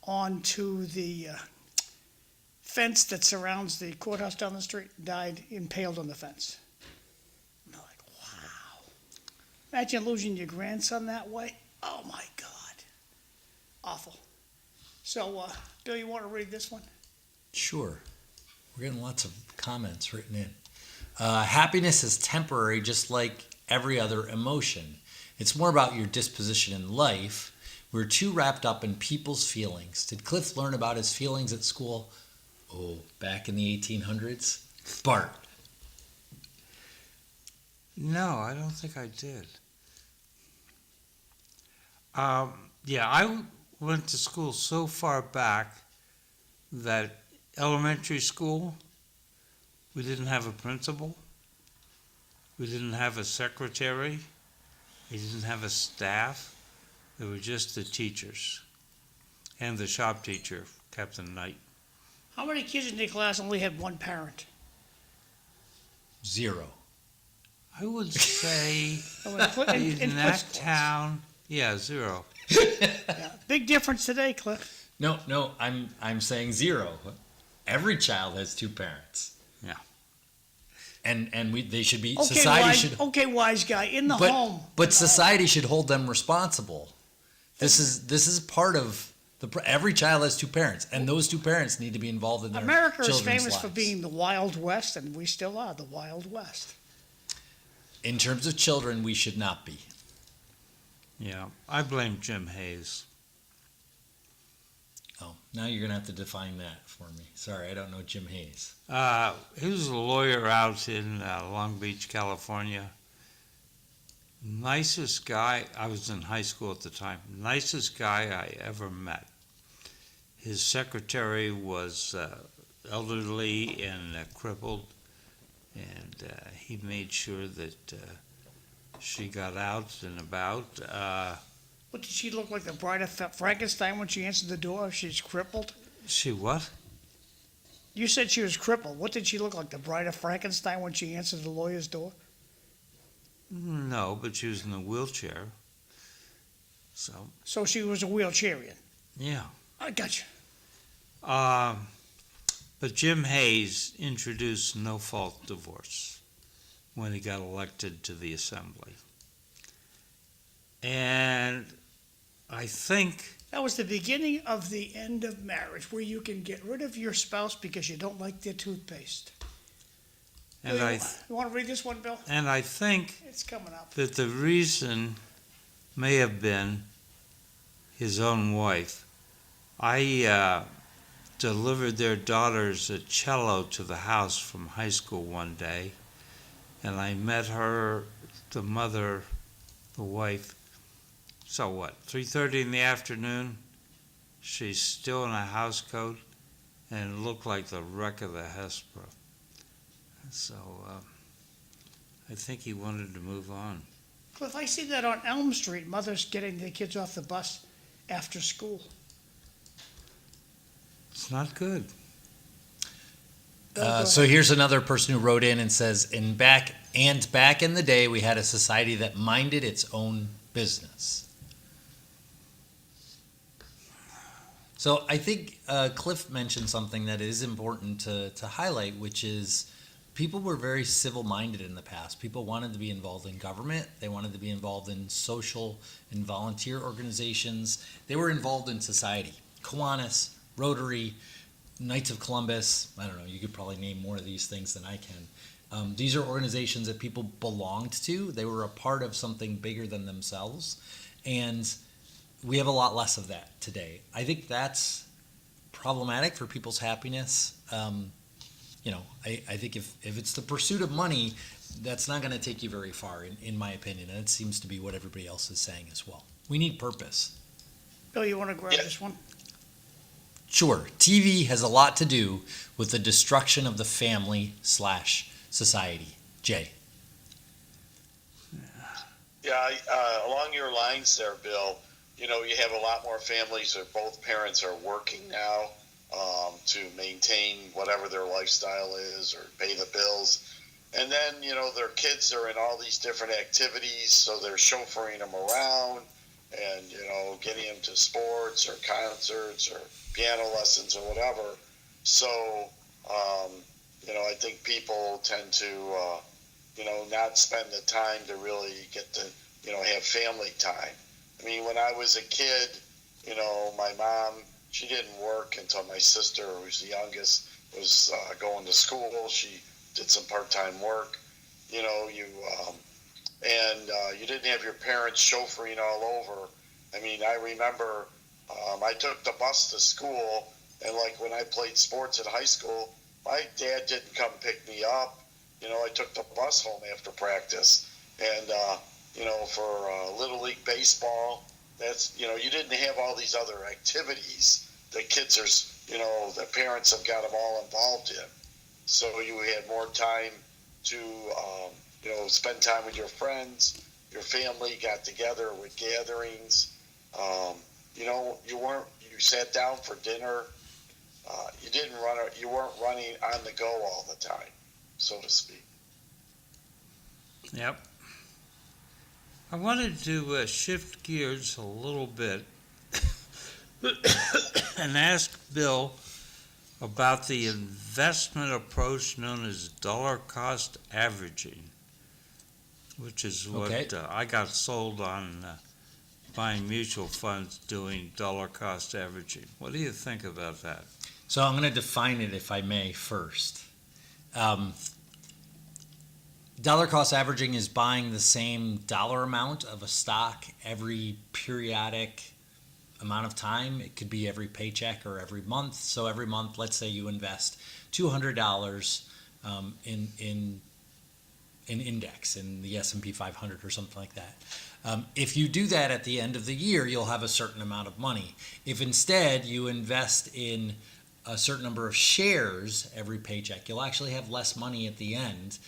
onto the fence that surrounds the courthouse down the street, died impaled on the fence. And I'm like, wow. Imagine losing your grandson that way. Oh, my God. Awful. So, Bill, you want to read this one? Sure. We're getting lots of comments written in. Happiness is temporary, just like every other emotion. It's more about your disposition in life. We're too wrapped up in people's feelings. Did Cliff learn about his feelings at school? Oh, back in the 1800s? Bart. no, I don't think I did. I went to school so far back that elementary school, we didn't have a principal. We didn't have a secretary. We didn't have a staff. There were just the teachers and the shop teacher, Captain Knight. How many kids in your class only had one parent? 0. I would say In in Cliff's that class. town, 0. Yeah. Big difference today, Cliff. No, I'm saying 0. Every child has 2 parents. Yeah. And they should be, Okay, society should, wise guy, in the home. but society should hold them responsible. This is part of every child has 2 parents, and those 2 parents need to be involved in their America is children's famous for lives. being the Wild West, and we still are the Wild West. In terms of children, we should not be. Yeah, I blame Jim Hayes. Oh, now you're gonna have to define that for me. Sorry, I don't know Jim Hayes. He was a lawyer out in Long Beach, California. Nicest guy. I was in high school at the time. Nicest guy I ever met. His secretary was elderly and crippled, and he made sure that she got out and about. What, did she look like the bride of Frankenstein when she answered the door? She's crippled? She what? You said she was crippled. What did she look like, the bride of Frankenstein when she answered the lawyer's door? No, but she was in a wheelchair. So she was a wheelchairian. Yeah. I got you. But Jim Hayes introduced no-fault divorce when he got elected to the Assembly. And I think... That was the beginning of the end of marriage, where you can get rid of your spouse because you don't like their toothpaste. And Bill, you want to read this one, Bill? And I think It's coming up. that the reason may have been his own wife. I delivered their daughters a cello to the house from high school one day, and I met her, the mother, the wife. So what, 3:30 in the afternoon? She's still in a house coat, and it looked like the wreck of the Hesper. So I think he wanted to move on. Cliff, I see that on Elm Street, mothers getting their kids off the bus after school. It's not good. So here's another person who wrote in and says, back in the day, we had a society that minded its own business. So I think Cliff mentioned something that is important to highlight, which is people were very civil-minded in the past. People wanted to be involved in government. They wanted to be involved in social and volunteer organizations. They were involved in society. Kiwanis, Rotary, Knights of Columbus, I don't know, you could probably name more of these things than I can. These are organizations that people belonged to. They were a part of something bigger than themselves. And we have a lot less of that today. I think that's problematic for people's happiness. I think if it's the pursuit of money, that's not going to take you very far, in my opinion. And it seems to be what everybody else is saying as well. We need purpose. Bill, you want to grab this one? Sure. TV has a lot to do with the destruction of the family/society. Jay. Yeah, along your lines there, Bill, you have a lot more families where both parents are working now to maintain whatever their lifestyle is or pay the bills. And then, their kids are in all these different activities, so they're chauffeuring them around and, getting them to sports or concerts or piano lessons or whatever. So, I think people tend to, not spend the time to really get to, have family time. I mean, when I was a kid, my mom, she didn't work until my sister, who's the youngest, was going to school. She did some part-time work. You didn't have your parents chauffeuring all over. I mean, I remember I took the bus to school, and like when I played sports at high school, my dad didn't come pick me up. I took the bus home after practice. And, for Little League Baseball, that's, you didn't have all these other activities that kids are, that parents have got them all involved in. So you had more time to, spend time with your friends, your family got together with gatherings. You sat down for dinner. You weren't running on the go all the time, so to speak. Yep. I wanted to shift gears a little bit and ask Bill about the investment approach known as dollar cost averaging, which is what I got sold on buying mutual funds doing dollar cost averaging. What do you think about that? So I'm going to define it, if I may, first. Dollar cost averaging is buying the same dollar amount of a stock every periodic amount of time. It could be every paycheck or every month. So every month, let's say you invest $200 in index, in the S&P 500 or something like that. If you do that at the end of the year, you'll have a certain amount of money. If instead you invest in a certain number of shares every paycheck, you'll actually have less money at the end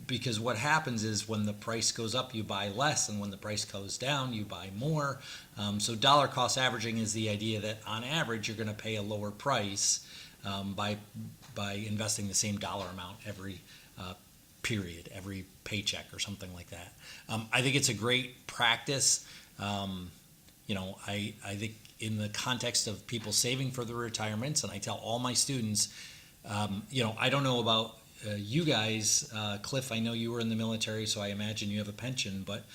because what happens is when the price goes up, you buy less, and when the price goes down, you buy more. So dollar cost averaging is the idea that on average you're going to pay a lower price by investing the same dollar amount every period, every paycheck or something like that. I think it's a great practice. I think in the context of people saving for their retirements, and I tell all my students, I don't know about you guys, Cliff, I know you were in the military, so I imagine you have a pension, but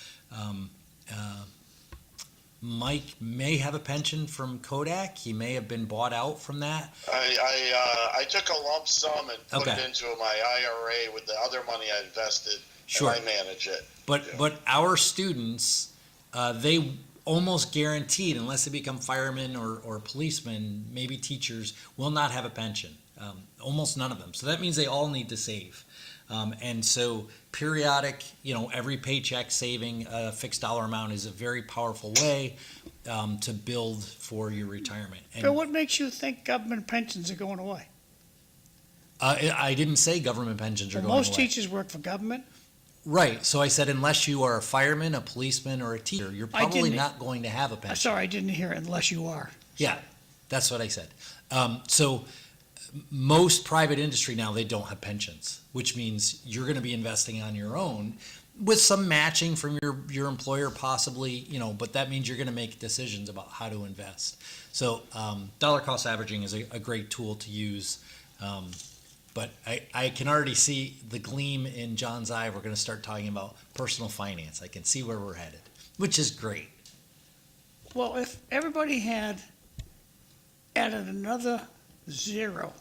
Mike may have a pension from Kodak. He may have been bought out from that. I took a lump sum and put Okay. it into my IRA with the other money I invested, Sure. and I manage it. But our students, they almost guaranteed, unless they become firemen or policemen, maybe teachers, will not have a pension. Almost none of them. So that means they all need to save. And so periodic, every paycheck saving a fixed dollar amount is a very powerful way to build for your retirement. And Bill, what makes you think government pensions are going away? I didn't say government pensions are Well, going most away. teachers work for government. Right. So I said unless you are a fireman, a policeman, or a teacher, you're I probably didn't- not going to have a pension. Sorry, I didn't hear it, unless you are. Yeah, that's what I said. So most private industry now, they don't have pensions, which means you're going to be investing on your own with some matching from your employer possibly, but that means you're going to make decisions about how to invest. So dollar cost averaging is a great tool to use. But I can already see the gleam in John's eye. We're going to start talking about personal finance. I can see where we're headed, which is great. Well, if everybody had added another zero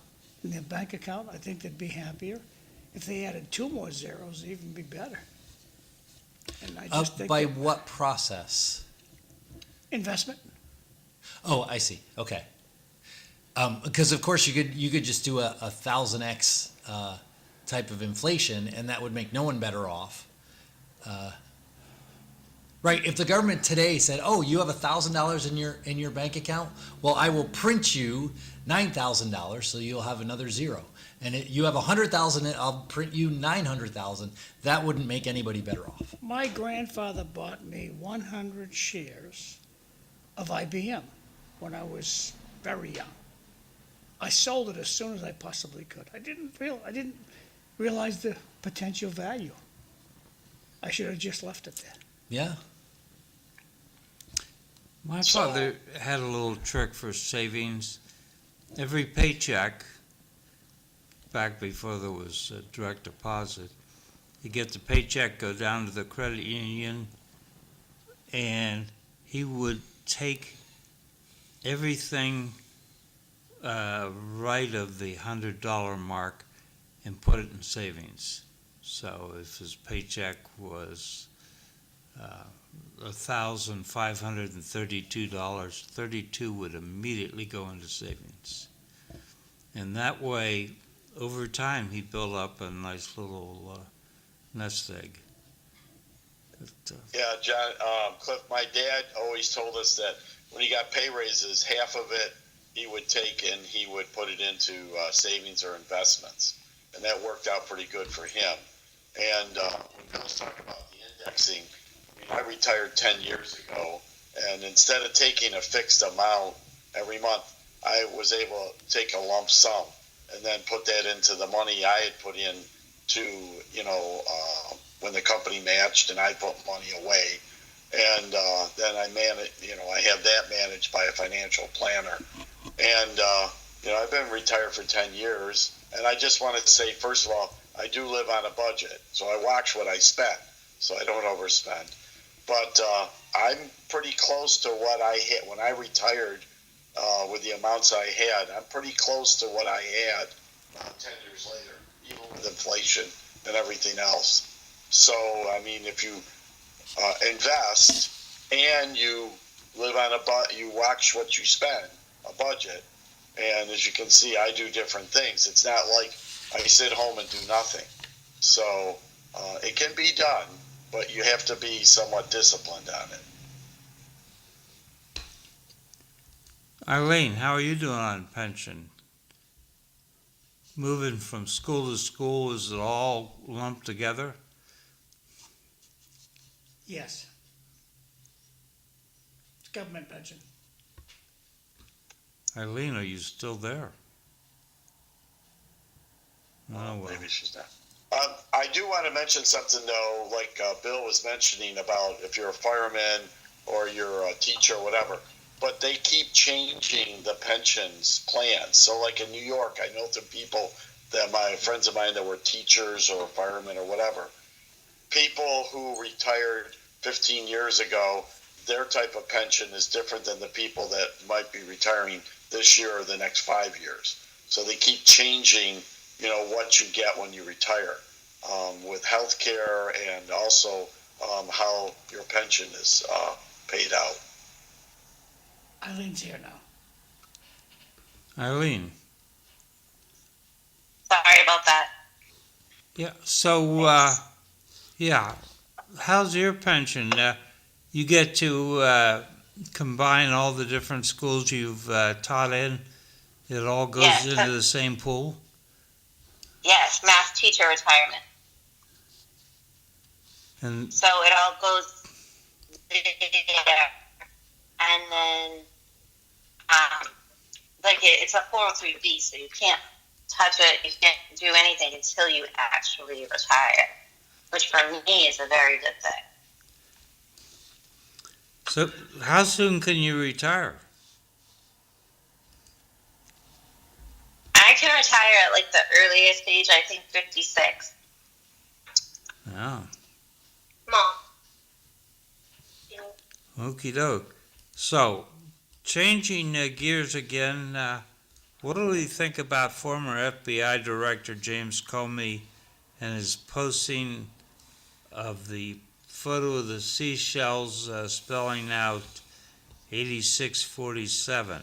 in their bank account, I think they'd be happier. If they added 2 more zeros, it'd even be better. And I just think By that what process? investment. Oh, I see. Okay. Because of course you could just do a 1000x type of inflation, and that would make no one better off. Right? If the government today said, "Oh, you have $1,000 in your bank account, well, I will print you $9,000, so you'll have another zero. And you have 100,000, I'll print you 900,000." That wouldn't make anybody better off. My grandfather bought me 100 shares of IBM when I was very young. I sold it as soon as I possibly could. I didn't realize the potential value. I should have just left it there. Yeah. My father had a little trick for savings. Every paycheck, back before there was a direct deposit, he'd get the paycheck, go down to the credit union, and he would take everything right of the $100 mark and put it in savings. So if his paycheck was $1,532, 32 would immediately go into savings. And that way, over time, he built up a nice little nest egg. Yeah, John, Cliff, my dad always told us that when he got pay raises, half of it he would take and he would put it into savings or investments. And that worked out pretty good for him. And when Bill's talking about the indexing, I retired 10 years ago, and instead of taking a fixed amount every month, I was able to take a lump sum and then put that into the money I had put in to, when the company matched, and I put money away. And then I have that managed by a financial planner. And, I've been retired for 10 years, and I just wanted to say, first of all, I do live on a budget, so I watch what I spend, so I don't overspend. But I'm pretty close to what I hit when I retired with the amounts I had. I'm pretty close to what I had 10 years later, even with inflation and everything else. So, if you invest and you live on a budget, you watch what you spend, a budget. And as you can see, I do different things. It's not like I sit home and do nothing. So it can be done, but you have to be somewhat disciplined on it. Eileen, how are you doing on pension? moving from school to school, is it all lumped together? Yes. It's government pension. Eileen, are you still there? Oh, well. Maybe she's not. I do want to mention something, though, like Bill was mentioning about if you're a fireman or you're a teacher or whatever, but they keep changing the pensions plans. So, like in New York, I know some people that my friends of mine that were teachers or firemen or whatever, people who retired 15 years ago, their type of pension is different than the people that might be retiring this year or the next 5 years. So they keep changing, what you get when you retire, with health care and also how your pension is paid out. Eileen's here now. Eileen. Sorry about that. Yeah, so, how's your pension? You get to combine all the different schools you've taught in? It all goes Yes. into the same pool? Yes, math teacher retirement. And So it all goes there. And then, it's a 403B, so you can't touch it, you can't do anything until you actually retire, which for me is a very good thing. so how soon can you retire? I can retire at like the earliest age, I think 56. Oh, Mom. okie doke. So, changing gears again, what do we think about former FBI Director James Comey and his posting of the photo of the seashells spelling out 8647?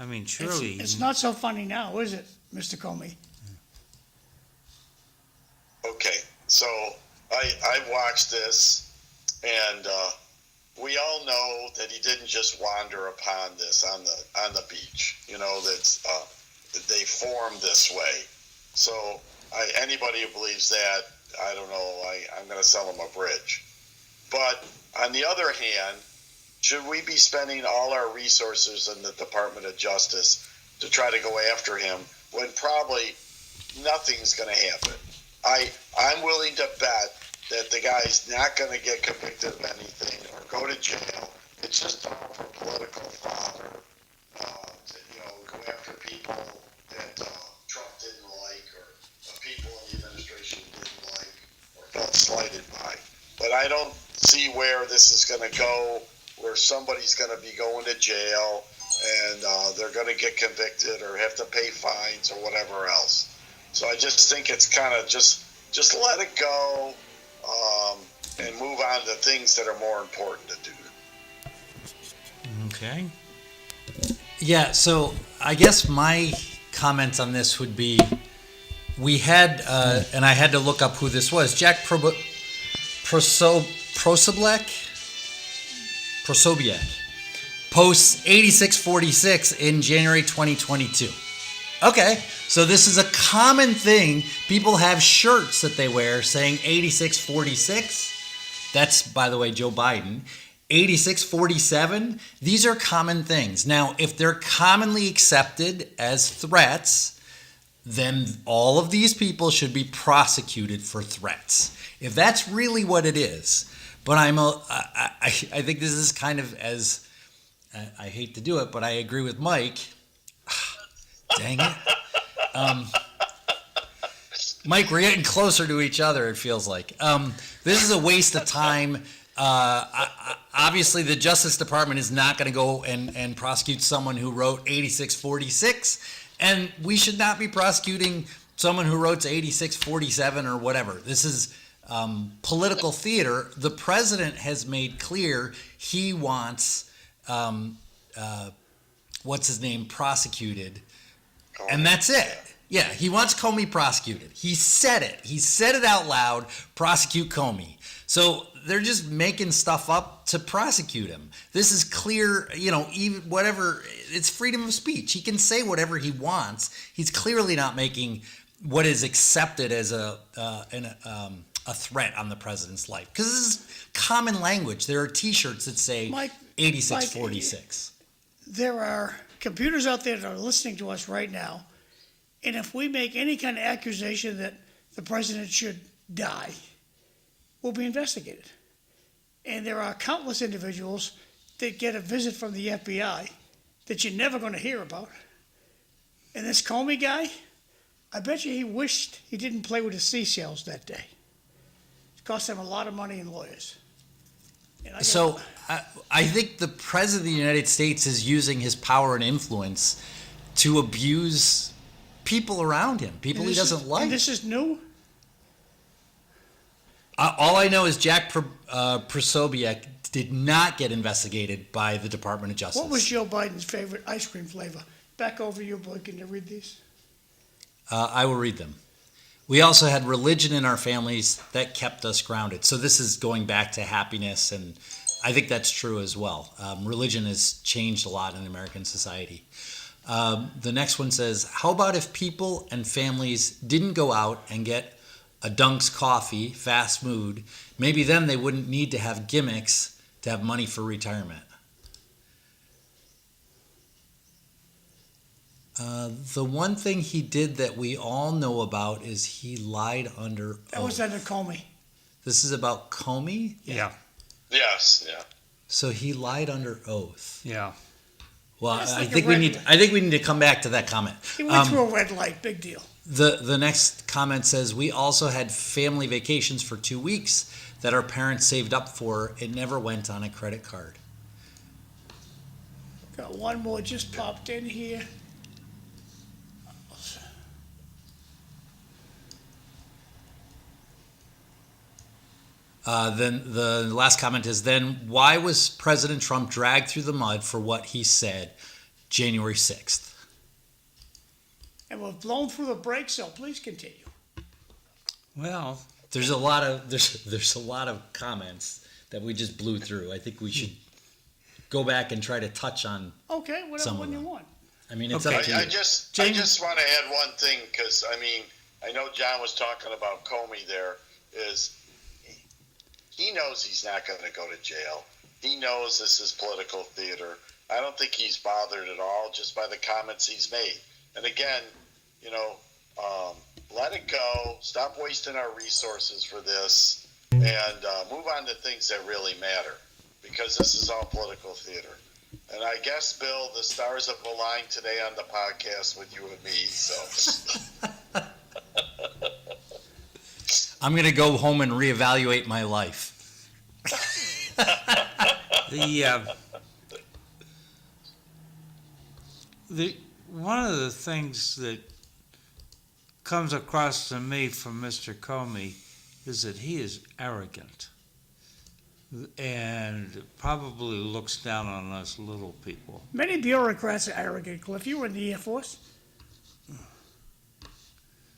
I mean, surely... It's not so funny now, is it, Mr. Comey? Okay, so I watched this, and we all know that he didn't just wander upon this on the beach. That they formed this way. So anybody who believes that, I don't know. I'm going to sell him a bridge. But on the other hand, should we be spending all our resources in the Department of Justice to try to go after him when probably nothing's going to happen? I'm willing to bet that the guy's not going to get convicted of anything or go to jail. It's just all for political fodder, to go after people that Trump didn't like or people in the administration didn't like or felt slighted by. But I don't see where this is going to go, where somebody's going to be going to jail and they're going to get convicted or have to pay fines or whatever else. So I just think it's kind of just let it go and move on to things that are more important to do. Okay. Yeah, so I guess my comments on this would be, we had, and I had to look up who this was, Jack Prosobiec posts 8646 in January 2022. Okay, so this is a common thing. People have shirts that they wear saying 8646. That's, by the way, Joe Biden. 8647. These are common things. Now, if they're commonly accepted as threats, then all of these people should be prosecuted for threats. If that's really what it is. But I think this is kind of as, I hate to do it, but I agree with Mike. Dang it. Mike, we're getting closer to each other, it feels like. This is a waste of time. Obviously, the Justice Department is not going to go and prosecute someone who wrote 8646, and we should not be prosecuting someone who wrote 8647 or whatever. This is political theater. The president has made clear he wants, what's his name, prosecuted, and that's it. Yeah, he wants Comey prosecuted. He said it. He said it out loud, prosecute Comey. So they're just making stuff up to prosecute him. This is clear, even whatever, it's freedom of speech. He can say whatever he wants. He's clearly not making what is accepted as a threat on the president's life. Because this is common language. There are T-shirts that say 8646. There are computers out there that are listening to us right now, and if we make any kind of accusation that the president should die, we'll be investigated. And there are countless individuals that get a visit from the FBI that you're never going to hear about. And this Comey guy, I bet you he wished he didn't play with his seashells that day. It cost him a lot of money in lawyers. So I think the president of the United States is using his power and influence to abuse people around him, people he doesn't like. And this is new? All I know is Jack Posobiec did not get investigated by the Department of Justice. What was Joe Biden's favorite ice cream flavor? Back over you, boy. Can you read these? I will read them. We also had religion in our families that kept us grounded. So this is going back to happiness, and I think that's true as well. Religion has changed a lot in American society. The next one says, how about if people and families didn't go out and get a Dunk's coffee, fast food? Maybe then they wouldn't need to have gimmicks to have money for retirement. The one thing he did that we all know about is he lied under oath. That was under Comey. This is about Comey? Yeah. Yes, yeah. So he lied under oath. Yeah. Well, That's I like think a we red need. light. I think we need to come back to that comment. He went through a red light. Big deal. The next comment says we also had family vacations for 2 weeks that our parents saved up for. It never went on a credit card. Got one more just popped in here. Then the last comment is, then why was President Trump dragged through the mud for what he said January 6th? And we've blown through the brakes, so please continue. Well, There's a lot of comments that we just blew through. I think we should go back and try to touch on. Okay, whatever Some of one you them. want. I mean, it's Okay. up to you. I just want to add one thing, because I know John was talking about Comey there. Is he knows he's not going to go to jail. He knows this is political theater. I don't think he's bothered at all just by the comments he's made. And again, let it go. Stop wasting our resources for this, and move on to things that really matter, because this is all political theater. And I guess, Bill, the stars have aligned today on the podcast with you and me. So I'm going to go home and reevaluate my life. the one of the things that comes across to me from Mr. Comey is that he is arrogant and probably looks down on us little people. Many bureaucrats are arrogant, Cliff. You were in the Air Force.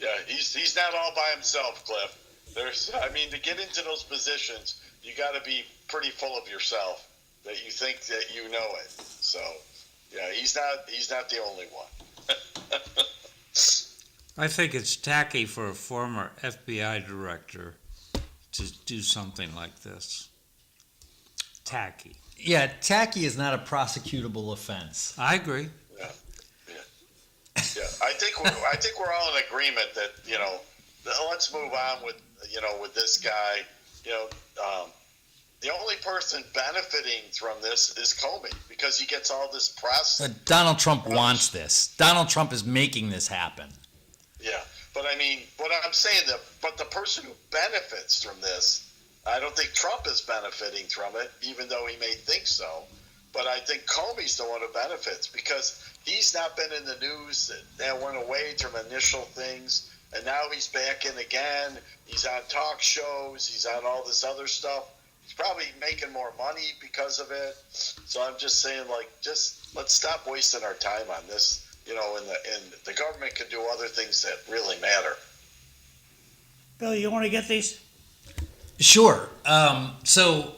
yeah, he's not all by himself, Cliff. To get into those positions, you got to be pretty full of yourself, that you think that you know it. So, yeah, he's not the only one. I think it's tacky for a former FBI director to do something like this. Tacky. Yeah, tacky is not a prosecutable offense. I agree. Yeah. I think we're all in agreement that let's move on with this guy. The only person benefiting from this is Comey, because he gets all this press. Donald Trump wants this. Donald Trump is making this happen. Yeah, but what I'm saying, but the person who benefits from this, I don't think Trump is benefiting from it, even though he may think so. But I think Comey's the one who benefits, because he's not been in the news. That went away from initial things, and now he's back in again. He's on talk shows. He's on all this other stuff. He's probably making more money because of it. So I'm just saying, just let's stop wasting our time on this. And the government can do other things that really matter. Bill, you want to get these? Sure. So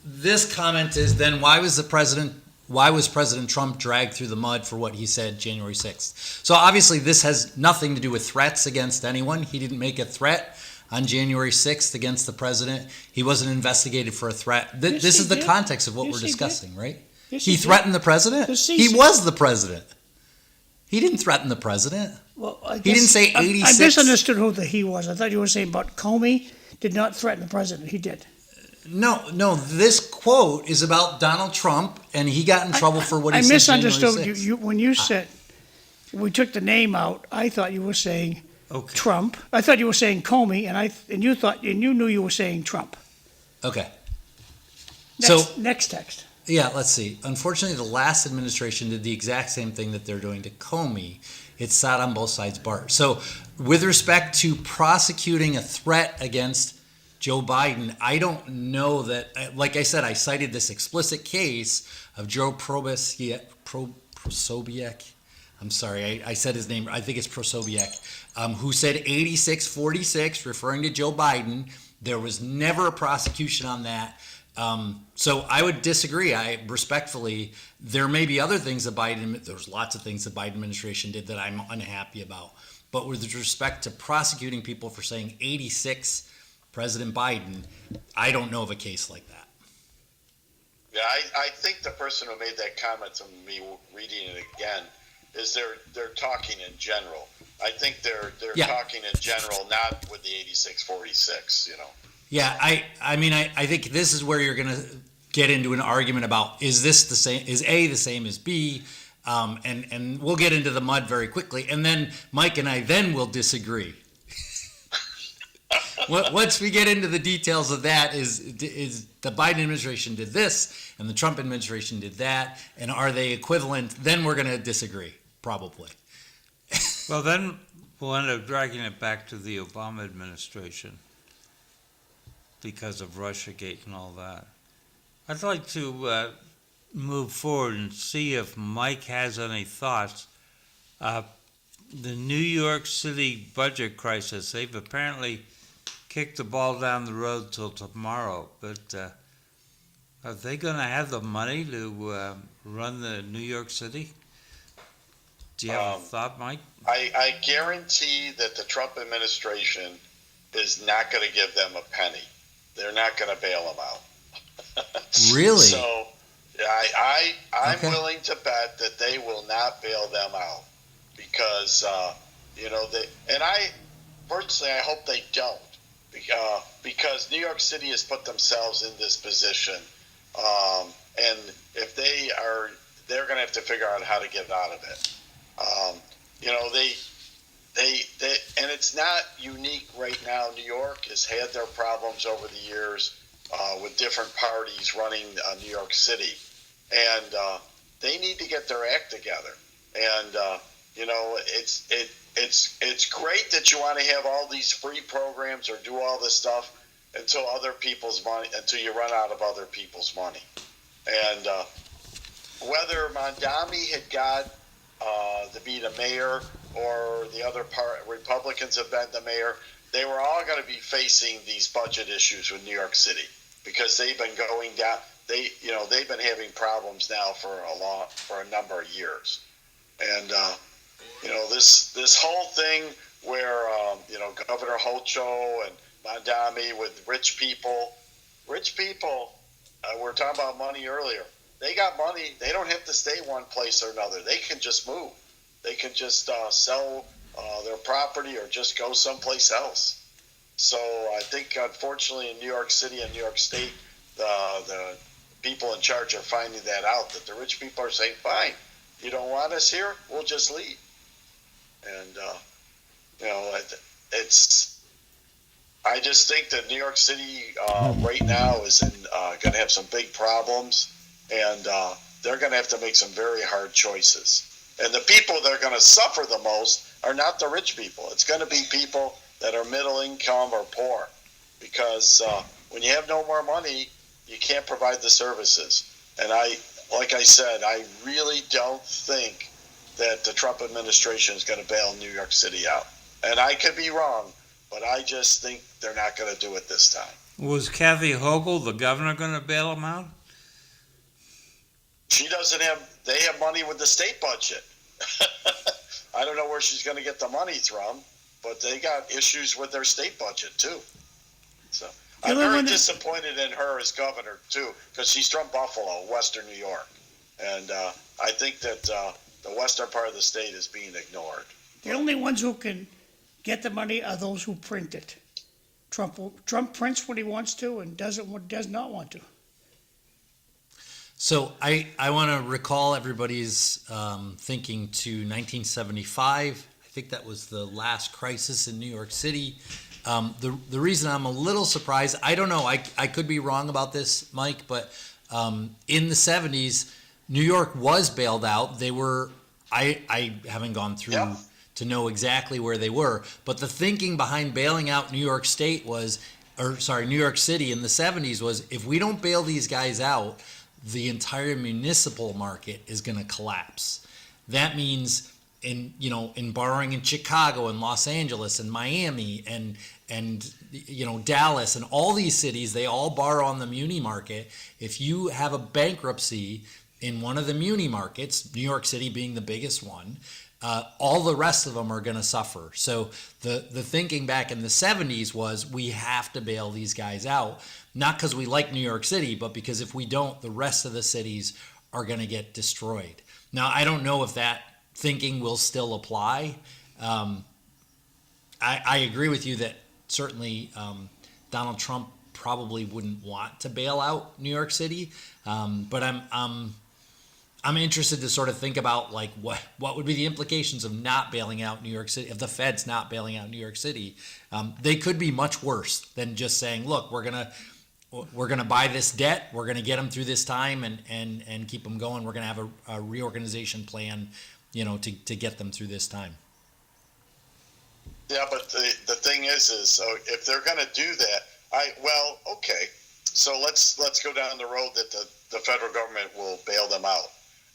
this comment is then why was President Trump dragged through the mud for what he said January 6th? So obviously this has nothing to do with threats against anyone. He didn't make a threat on January 6th against the president. He wasn't investigated for a threat. Yes, This he is the did. context of what Yes, we're he did. discussing, right? Yes, he he did. threatened the president? Yes, He was the president. He didn't threaten the president. Well, I He guess didn't say I 86. misunderstood who the he was. I thought you were saying about Comey did not threaten the president. He did. No, this quote is about Donald Trump, and he got in trouble for what he I said misunderstood January 6th. you when you said we took the name out. I thought you were saying Okay. Trump. I thought you were saying Comey, and you knew you were saying Trump. Okay. Next text. Yeah, let's see. Unfortunately, the last administration did the exact same thing that they're doing to Comey. It sat on both sides' bar. So, with respect to prosecuting a threat against Joe Biden, I don't know that, like I said, I cited this explicit case of Joe Prosobiec. I'm sorry, I said his name, I think it's Prosobiec, who said 8646, referring to Joe Biden. There was never a prosecution on that. So I would disagree. I respectfully, there may be other things that there's lots of things the Biden administration did that I'm unhappy about. But with respect to prosecuting people for saying 86 President Biden, I don't know of a case like that. Yeah, I think the person who made that comment to me reading it again is they're talking in general. I think they're talking in general, not with the 8646, Yeah, I mean, I think this is where you're going to get into an argument about is this the same, is A the same as B, and we'll get into the mud very quickly, and then Mike and I then will disagree. Once we get into the details of that, is the Biden administration did this and the Trump administration did that, and are they equivalent? Then we're going to disagree, probably. Well, then we'll end up dragging it back to the Obama administration because of Russiagate and all that. I'd like to move forward and see if Mike has any thoughts. The New York City budget crisis, they've apparently kicked the ball down the road till tomorrow, but are they going to have the money to run the New York City? Do you have a thought, Mike? I guarantee that the Trump administration is not going to give them a penny. They're not going to bail them out. Really? So I'm willing to bet that they will not bail them out because, personally, I hope they don't. Because New York City has put themselves in this position, and if they're going to have to figure out how to get out of it. And it's not unique right now. New York has had their problems over the years with different parties running New York City, and they need to get their act together. And it's great that you want to have all these free programs or do all this stuff until you run out of other people's money. And whether Mondami had got to be the mayor or the other Republicans have been the mayor, they were all going to be facing these budget issues with New York City because they've been going down. They've been having problems now for a number of years. And this whole thing where Governor Hochul and Mondami with rich people, we were talking about money earlier. They got money. They don't have to stay one place or another. They can just move. They can just sell their property or just go someplace else. So I think, unfortunately, in New York City and New York State, the people in charge are finding that out, that the rich people are saying, fine, you don't want us here, we'll just leave. And, I just think that New York City right now is going to have some big problems, and they're going to have to make some very hard choices. And the people that are going to suffer the most are not the rich people. It's going to be people that are middle income or poor, because when you have no more money, you can't provide the services. And like I said, I really don't think that the Trump administration is going to bail New York City out. And I could be wrong, but I just think they're not going to do it this time. Was Kathy Hochul, the governor, going to bail them out? She doesn't have, they have money with the state budget. I don't know where she's going to get the money from, but they got issues with their state budget too. So I'm very disappointed in her as governor too, because she's from Buffalo, Western New York. And I think that the western part of the state is being ignored. The only ones who can get the money are those who print it. Trump prints what he wants to and does what does not want to. So I want to recall everybody's thinking to 1975. I think that was the last crisis in New York City. The reason I'm a little surprised, I don't know, I could be wrong about this, Mike, but in the 70s, New York was bailed out. They were, I haven't gone through to know exactly where they were, but the thinking behind bailing out New York City in the 70s was, if we don't bail these guys out, the entire municipal market is going to collapse. That means in borrowing in Chicago and Los Angeles and Miami and Dallas and all these cities, they all borrow on the muni market. If you have a bankruptcy in one of the muni markets, New York City being the biggest one, all the rest of them are going to suffer. So the thinking back in the 70s was, we have to bail these guys out, not because we like New York City, but because if we don't, the rest of the cities are going to get destroyed. Now, I don't know if that thinking will still apply. I agree with you that certainly Donald Trump probably wouldn't want to bail out New York City, but I'm interested to sort of think about like what would be the implications of not bailing out New York City, if the Fed's not bailing out New York City. They could be much worse than just saying, look, we're gonna buy this debt, we're gonna get them through this time and keep them going. We're gonna have a reorganization plan, to get them through this time. Yeah, but the thing is so if they're going to do that, okay. So let's go down the road that the federal government will bail them out.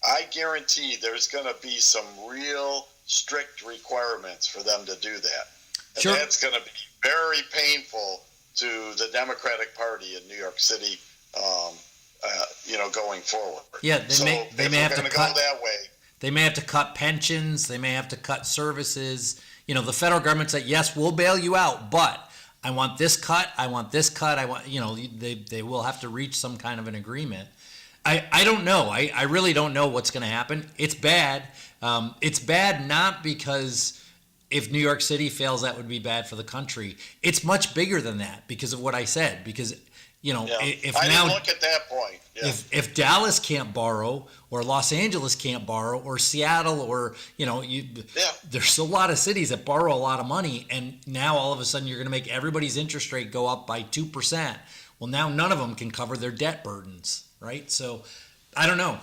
I guarantee there's going to be some real strict requirements for them to do that. And sure. That's going to be very painful to the Democratic Party in New York City, going forward. Yeah, they may have to cut go that way. They may have to cut pensions. They may have to cut services. The federal government said, yes, we'll bail you out, but I want this cut. I want this cut. They will have to reach some kind of an agreement. I don't know. I really don't know what's going to happen. It's bad. It's bad not because if New York City fails, that would be bad for the country. It's much bigger than that because of what I said. Because if I now didn't look at that point. Yeah. If Dallas can't borrow, or Los Angeles can't borrow, or Seattle, or there's a lot of cities that borrow a lot of money, and now all of a sudden you're going to make everybody's interest rate go up by 2%. Well, now none of them can cover their debt burdens, right? So I don't know.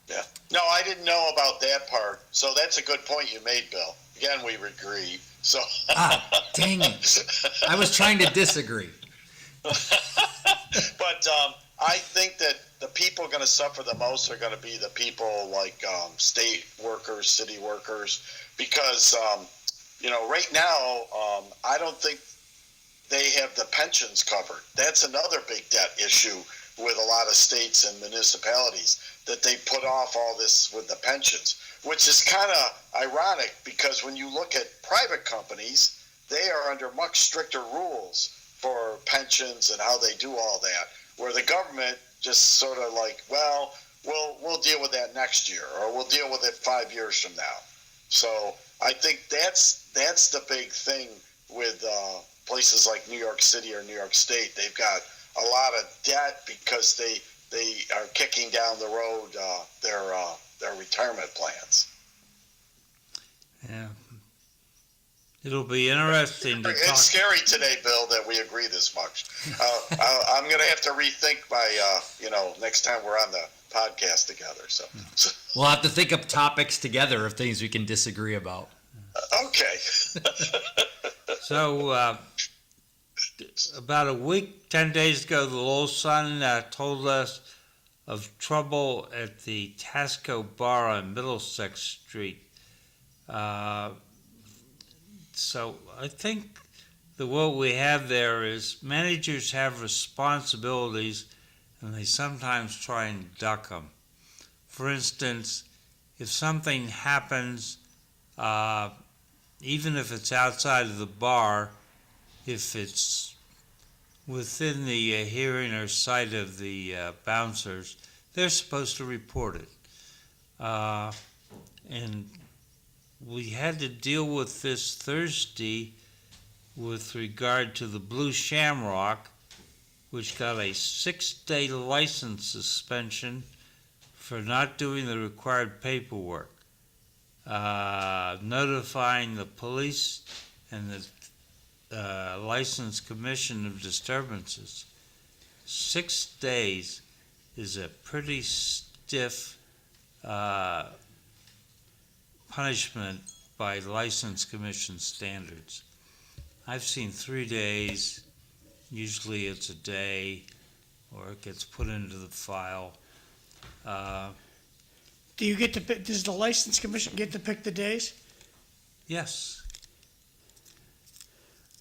Yeah. No, I didn't know about that part. So that's a good point you made, Bill. Again, we agree. So. Dang it! I was trying to disagree. But I think that the people going to suffer the most are going to be the people like state workers, city workers, because right now I don't think they have the pensions covered. That's another big debt issue with a lot of states and municipalities, that they put off all this with the pensions, which is kind of ironic because when you look at private companies, they are under much stricter rules for pensions and how they do all that, where the government just sort of like, well, we'll deal with that next year, or we'll deal with it 5 years from now. So I think that's the big thing with places like New York City or New York State. They've got a lot of debt because they are kicking down the road their retirement plans. Yeah. It'll be interesting to talk. It's scary today, Bill, that we agree this much. I'm going to have to rethink my, next time we're on the podcast together. So we'll have to think up topics together of things we can disagree about. Okay. So about a week, 10 days ago, the Lowell Sun told us of trouble at the Tasco Bar on Middlesex Street. So I think what we have there is managers have responsibilities, and they sometimes try and duck them. For instance, if something happens, even if it's outside of the bar, if it's within the hearing or sight of the bouncers, they're supposed to report it. And we had to deal with this Thursday with regard to the Blue Shamrock, which got a 6-day license suspension for not doing the required paperwork, notifying the police and the License Commission of disturbances. 6 days is a pretty stiff punishment by License Commission standards. I've seen 3 days. Usually it's a day, or it gets put into the file. Do you get to pick, does the license commission get to pick the days? Yes.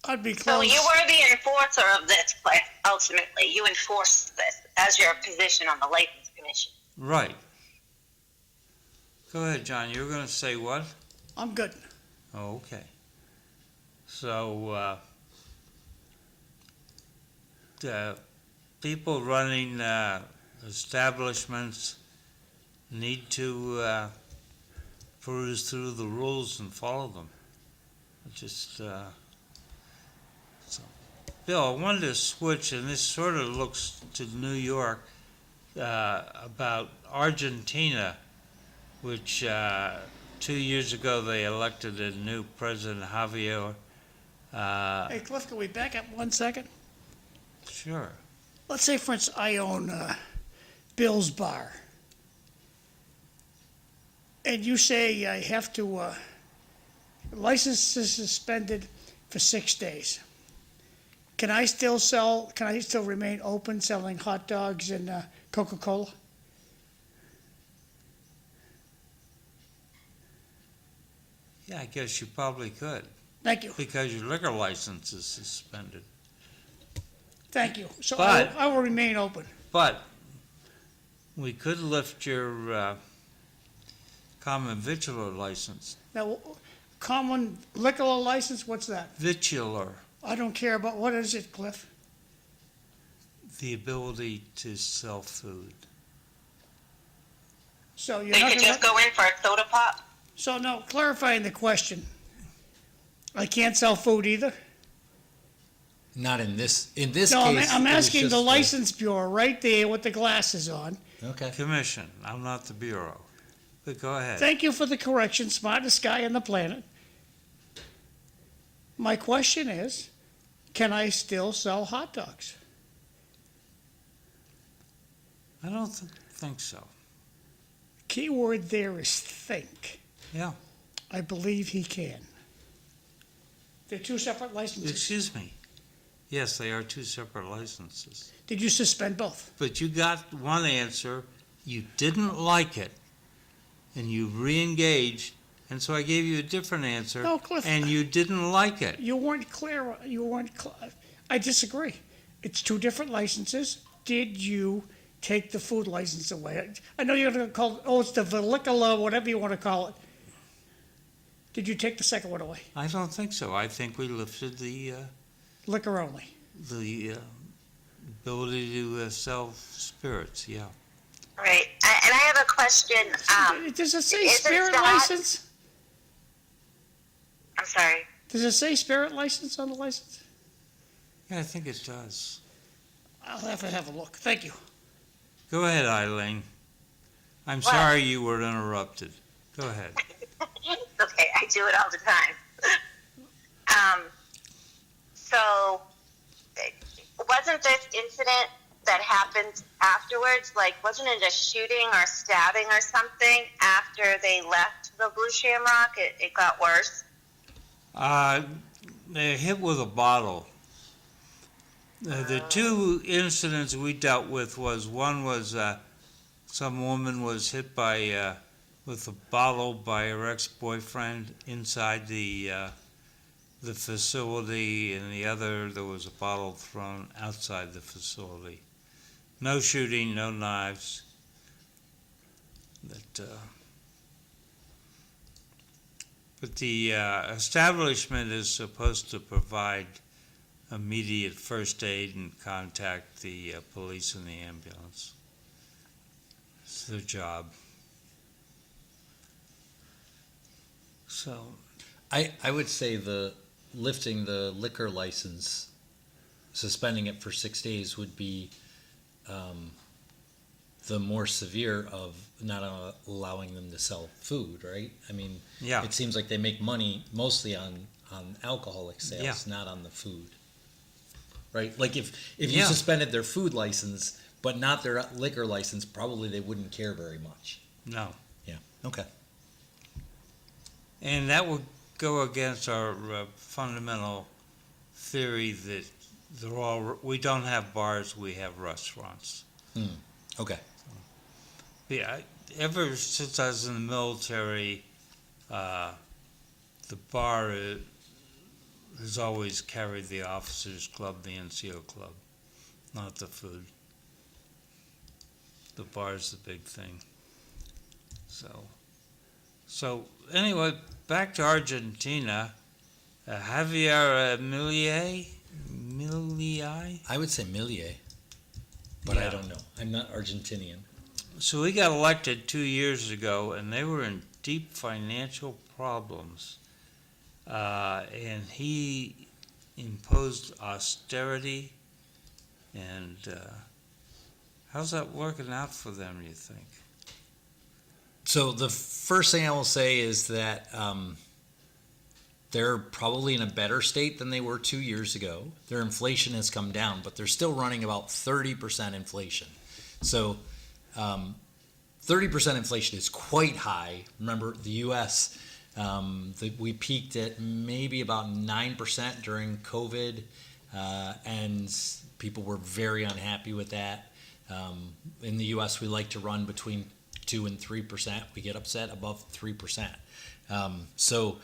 I'd be So close. you were the enforcer of this, Cliff, ultimately. You enforced this as your position on the License Commission. Right. Go ahead, John. You were going to say what? I'm good. Oh, okay. So, the people running establishments need to peruse through the rules and follow them. So. Bill, I wanted to switch, and this sort of looks to New York, about Argentina, which 2 years ago they elected a new president, Javier. Hey, Cliff, can we back up 1 second? Sure. Let's say, for instance, I own Bill's Bar. And you say I have to, license is suspended for 6 days. Can I still remain open selling hot dogs and Coca-Cola? Yeah, I guess you probably could, Thank you. because your liquor license is suspended. Thank you. So But- I will remain open. But we could lift your common vitular license. Now, common liquor license, what's that? Vitular, I don't care about, what is it, Cliff? the ability to sell food. So you're So you not could gonna, just go in for a soda pop? so now, clarifying the question, I can't sell food either? Not in this No, case. I'm it was asking just the license bureau right there with the glasses on. Okay. Commission, I'm not the bureau, but go ahead. Thank you for the correction, smartest guy on the planet. My question is, can I still sell hot dogs? I don't think so. Key word there is think. Yeah. I believe he can. They're two separate licenses. Excuse me. Yes, they are two separate licenses. Did you suspend both? But you got one answer, you didn't like it, and you re-engaged, and so I gave you a different answer, No, Cliff. and you didn't like it. You weren't clear. I disagree. It's two different licenses. Did you take the food license away? I know you're going to call it, it's the Velicola, whatever you want to call it. Did you take the second one away? I don't think so. I think we lifted the Liquor only. ability to sell spirits, yeah. Right. And I have a question. Does it say isn't spirit that- license? I'm sorry. Does it say spirit license on the license? Yeah, I think it does. I'll have to have a look. Thank you. Go ahead, Eileen. I'm What? sorry you were interrupted. Go ahead. Okay, I do it all the time. So, wasn't this incident that happened afterwards, like, wasn't it a shooting or stabbing or something after they left the Blue Shamrock? It got worse. They hit with a bottle. The two incidents we dealt with was, one was some woman was hit with a bottle by her ex-boyfriend inside the the facility, and the other, there was a bottle thrown outside the facility. No shooting, no knives. But the establishment is supposed to provide immediate first aid and contact the police and the ambulance. It's their job. So, I would say lifting the liquor license, suspending it for 6 days would be the more severe of not allowing them to sell food, right? I mean, yeah. It seems like they make money mostly on alcoholic sales, Yeah. not on the food, right? Like if you Yeah. suspended their food license but not their liquor license, probably they wouldn't care very much. No. Yeah. Okay. And that would go against our fundamental theory that we don't have bars, we have restaurants. Okay. Yeah, ever since I was in the military, the bar has always carried the officers' club, the NCO club, not the food. The bar's the big thing. So anyway, back to Argentina. Javier Milei? I would say Millier, but I Yeah. don't know. I'm not Argentinian. So he got elected 2 years ago, and they were in deep financial problems. And he imposed austerity. And how's that working out for them, you think? So the first thing I will say is that they're probably in a better state than they were 2 years ago. Their inflation has come down, but they're still running about 30% inflation. So 30% inflation is quite high. Remember, the U.S., we peaked at maybe about 9% during COVID, and people were very unhappy with that. In the U.S., we like to run between 2 and 3%. We get upset above 3%. So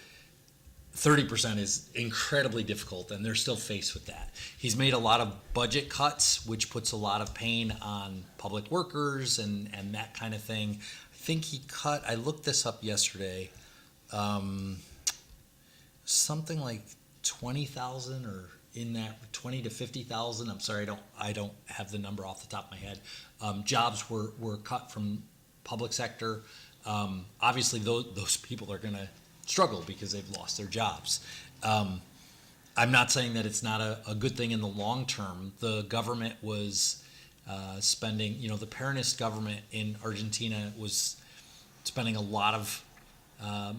30% is incredibly difficult, and they're still faced with that. He's made a lot of budget cuts, which puts a lot of pain on public workers and that kind of thing. I think he cut, I looked this up yesterday, something like 20,000 or in that 20 to 50,000. I'm sorry, I don't have the number off the top of my head. Jobs were cut from public sector. Obviously, those people are going to struggle because they've lost their jobs. I'm not saying that it's not a good thing in the long term. The government was spending, the Peronist government in Argentina was spending a lot of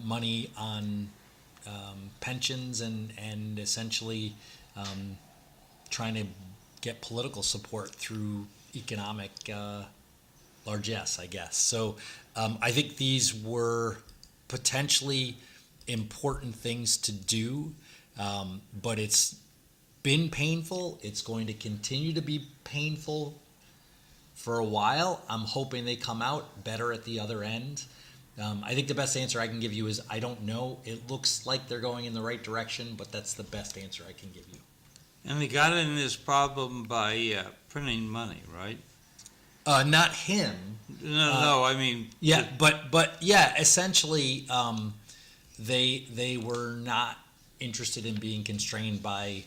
money on pensions and essentially trying to get political support through economic largesse, I guess. So I think these were potentially important things to do, but it's been painful. It's going to continue to be painful for a while. I'm hoping they come out better at the other end. I think the best answer I can give you is I don't know. It looks like they're going in the right direction, but that's the best answer I can give you. And they got in this problem by printing money, right? Not him. No, I mean... Yeah, but yeah, essentially, they were not interested in being constrained by,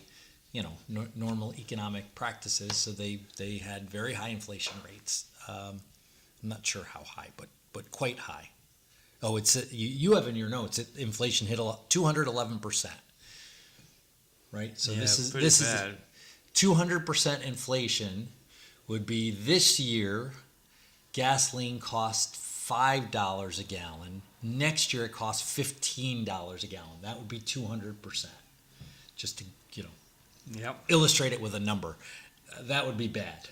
normal economic practices. So they had very high inflation rates. I'm not sure how high, but quite high. Oh, you have in your notes, inflation hit 211%. Right? So yeah, this is bad. 200% inflation would be this year, gasoline cost $5 a gallon. Next year it costs $15 a gallon. That would be 200%. Just to, Yep. illustrate it with a number. That would be bad.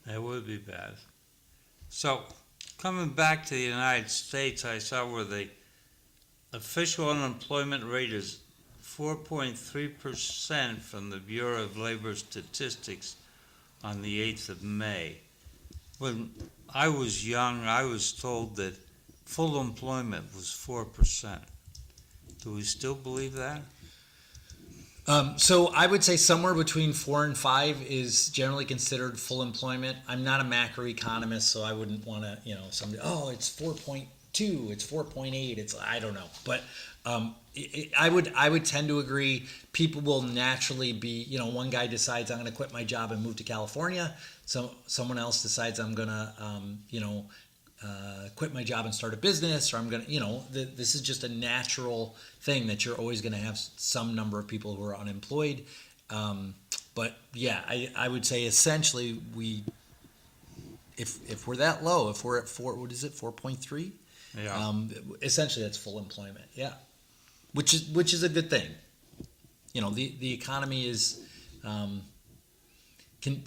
That would be bad. So, coming back to the United States, I saw where the official unemployment rate is 4.3% from the Bureau of Labor Statistics on the 8th of May. When I was young, I was told that full employment was 4%. Do we still believe that? So I would say somewhere between 4 and 5 is generally considered full employment. I'm not a macroeconomist, so I wouldn't want to, somebody, it's 4.2, it's 4.8, I don't know. But I would tend to agree. People will naturally be, one guy decides I'm going to quit my job and move to California. So someone else decides I'm going to, quit my job and start a business, or I'm going to, this is just a natural thing that you're always going to have some number of people who are unemployed. But yeah, I would say essentially if we're that low, if we're at 4.3? Yeah. Essentially that's full employment. Yeah. Which is a good thing. The economy is,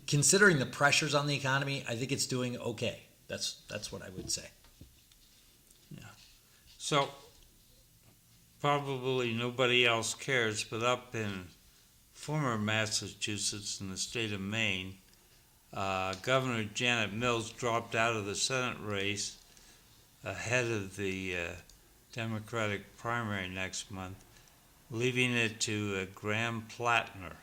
considering the pressures on the economy, I think it's doing okay. That's what I would say. Yeah. So probably nobody else cares, but up in former Massachusetts in the state of Maine, Governor Janet Mills dropped out of the Senate race ahead of the Democratic primary next month, leaving it to Graham Plattner.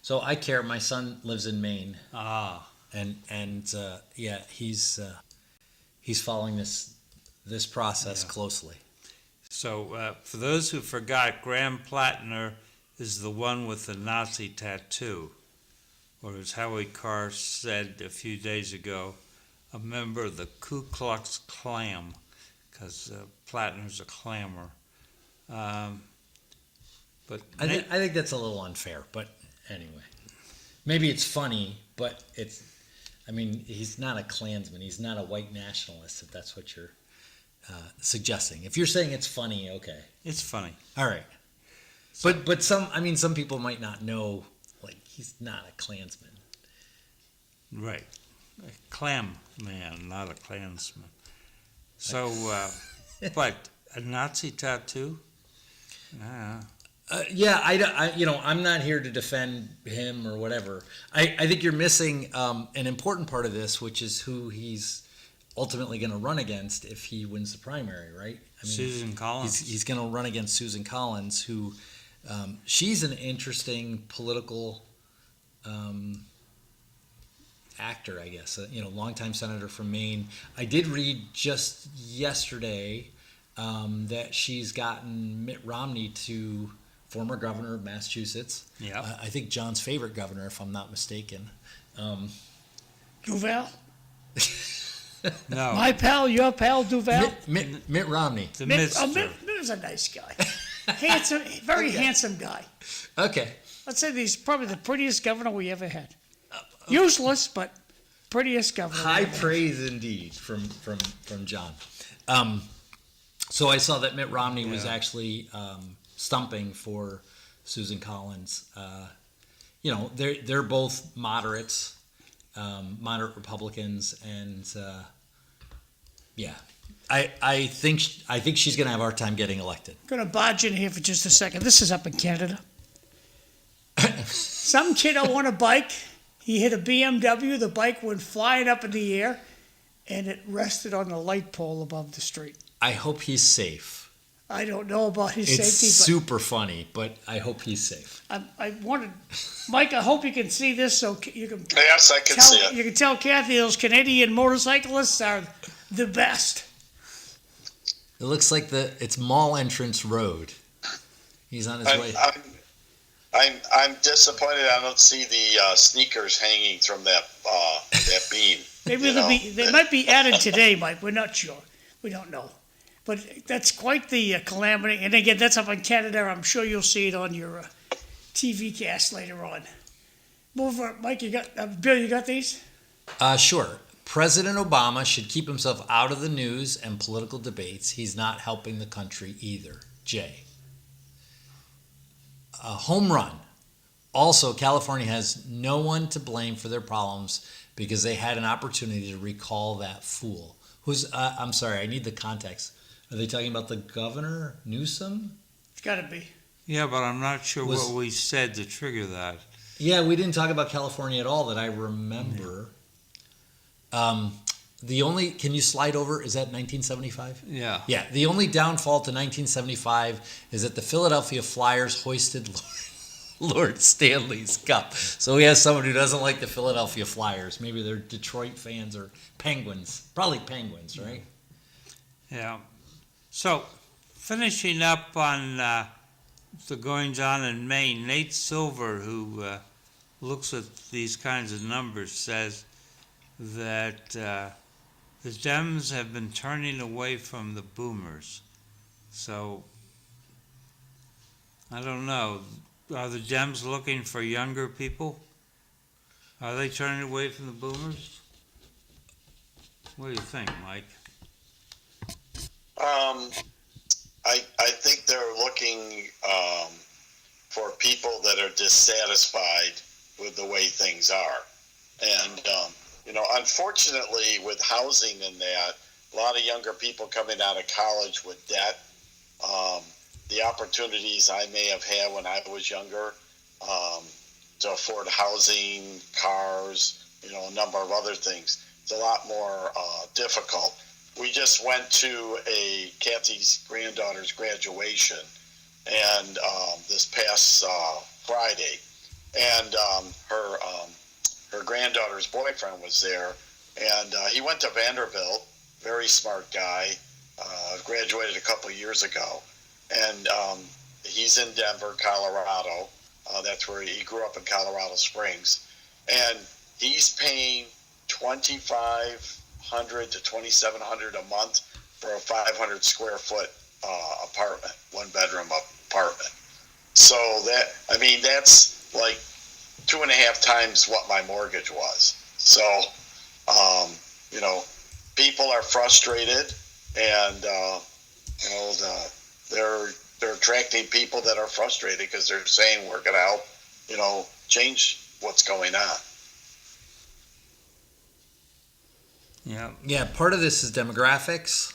So I care. My son lives in Maine. And he's following this process closely. So for those who forgot, Graham Plattner is the one with the Nazi tattoo, or as Howie Carr said a few days ago, a member of the Ku Klux Klan, because Plattner's a clamor. But I think that's a little unfair, but anyway. Maybe it's funny, but he's not a Klansman. He's not a white nationalist, if that's what you're suggesting. If you're saying it's funny, okay. It's funny. All right. But some people might not know, like, he's not a Klansman. Right. A clam man, not a Klansman. So, but a Nazi tattoo? I'm not here to defend him or whatever. I think you're missing an important part of this, which is who he's ultimately going to run against if he wins the primary, right? Susan Collins. He's going to run against Susan Collins, who she's an interesting political actor, I guess. Longtime senator from Maine. I did read just yesterday that she's gotten Mitt Romney former governor of Massachusetts. Yeah. I think John's favorite governor, if I'm not mistaken. Duval? No. My pal, your pal, Duval? Mitt Romney. The Mitt Mister. is a nice guy. Handsome, very handsome guy. Okay. I'd say he's probably the prettiest governor we ever had. Useless, but prettiest governor. High praise indeed from John. So I saw that Mitt Romney was actually stumping for Susan Collins. They're both moderates, moderate Republicans, and I think she's going to have a hard time getting elected. I'm going to barge in here for just a second. This is up in Canada. Some kiddo on a bike. He hit a BMW. The bike went flying up in the air, and it rested on the light pole above the street. I hope he's safe. I don't know about his It's safety, super funny, but I hope he's safe. I wanted, Mike. I hope you can see this, so you can. Yes, I can see it. You can tell Kathy those Canadian motorcyclists are the best. It looks like it's Mall Entrance Road. He's on his way. I'm disappointed. I don't see the sneakers hanging from that beam. Maybe they might be added today, Mike. We're not sure. We don't know. But that's quite the calamity. And again, that's up in Canada. I'm sure you'll see it on your TV cast later on. Move over, Mike. You got Bill. You got these? Sure. President Obama should keep himself out of the news and political debates. He's not helping the country either. Jay. A home run. Also, California has no one to blame for their problems because they had an opportunity to recall that fool. I'm sorry, I need the context. Are they talking about the governor, Newsom? It's got to be. Yeah, but I'm not sure what we said to trigger that. Yeah, we didn't talk about California at all that I remember. can you slide over? Is that 1975? Yeah. Yeah, the only downfall to 1975 is that the Philadelphia Flyers hoisted Lord Stanley's Cup. So we have someone who doesn't like the Philadelphia Flyers. Maybe they're Detroit fans or Penguins. Probably Penguins, right? Yeah. So, finishing up on the goings on in Maine, Nate Silver, who looks at these kinds of numbers, says that the Dems have been turning away from the boomers. So, I don't know. Are the Dems looking for younger people? Are they turning away from the boomers? What do you think, Mike? I think they're looking for people that are dissatisfied with the way things are. And, unfortunately, with housing and that, a lot of younger people coming out of college with debt, the opportunities I may have had when I was younger to afford housing, cars, a number of other things, it's a lot more difficult. We just went to Kathy's granddaughter's graduation, and this past Friday, and her granddaughter's boyfriend was there, and he went to Vanderbilt, very smart guy, graduated a couple years ago, and he's in Denver, Colorado. That's where he grew up, in Colorado Springs, and he's paying $2,500 to $2,700 a month for a 500 square foot apartment, 1-bedroom apartment. So that's like 2.5 times what my mortgage was. So, people are frustrated, and they're attracting people that are frustrated because they're saying we're going to help, change what's going on. Yeah, part of this is demographics.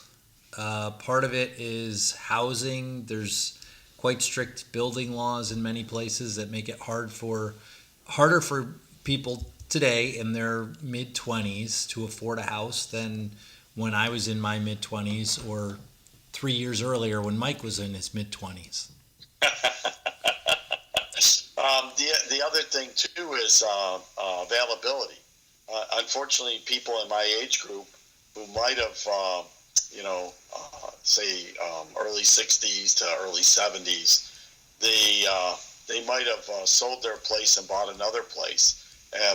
Part of it is housing. There's quite strict building laws in many places that make it harder for people today in their mid-20s to afford a house than when I was in my mid-20s, or 3 years earlier when Mike was in his mid-20s. The other thing too is availability. Unfortunately, people in my age group who might have, early 60s to early 70s, they might have sold their place and bought another place,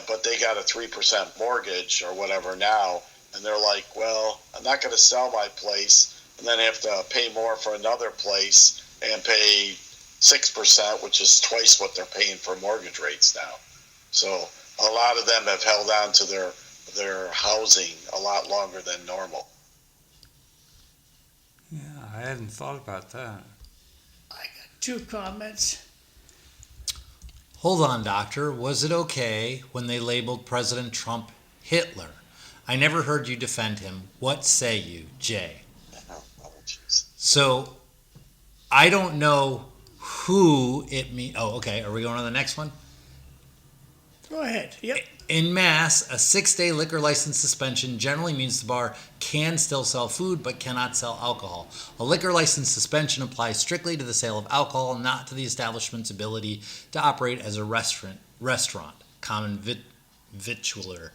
but they got a 3% mortgage or whatever now, and they're like, well, I'm not going to sell my place and then have to pay more for another place and pay 6%, which is twice what they're paying for mortgage rates now. So a lot of them have held on to their housing a lot longer than normal. Yeah, I hadn't thought about that. I got 2 comments. Hold on, doctor. Was it okay when they labeled President Trump Hitler? I never heard you defend him. What say you, Jay? So, I don't know who it means. Oh, okay. Are we going on the next one? Go ahead. Yep. In Mass, a 6-day liquor license suspension generally means the bar can still sell food but cannot sell alcohol. A liquor license suspension applies strictly to the sale of alcohol, not to the establishment's ability to operate as a restaurant, common victualler,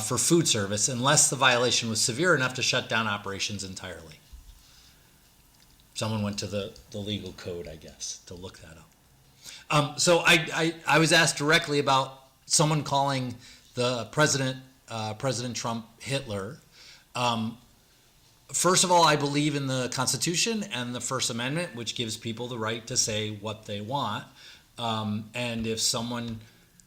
for food service, unless the violation was severe enough to shut down operations entirely. Someone went to the legal code, I guess, to look that up. So I was asked directly about someone calling the President Trump Hitler. First of all, I believe in the Constitution and the First Amendment, which gives people the right to say what they want. And if someone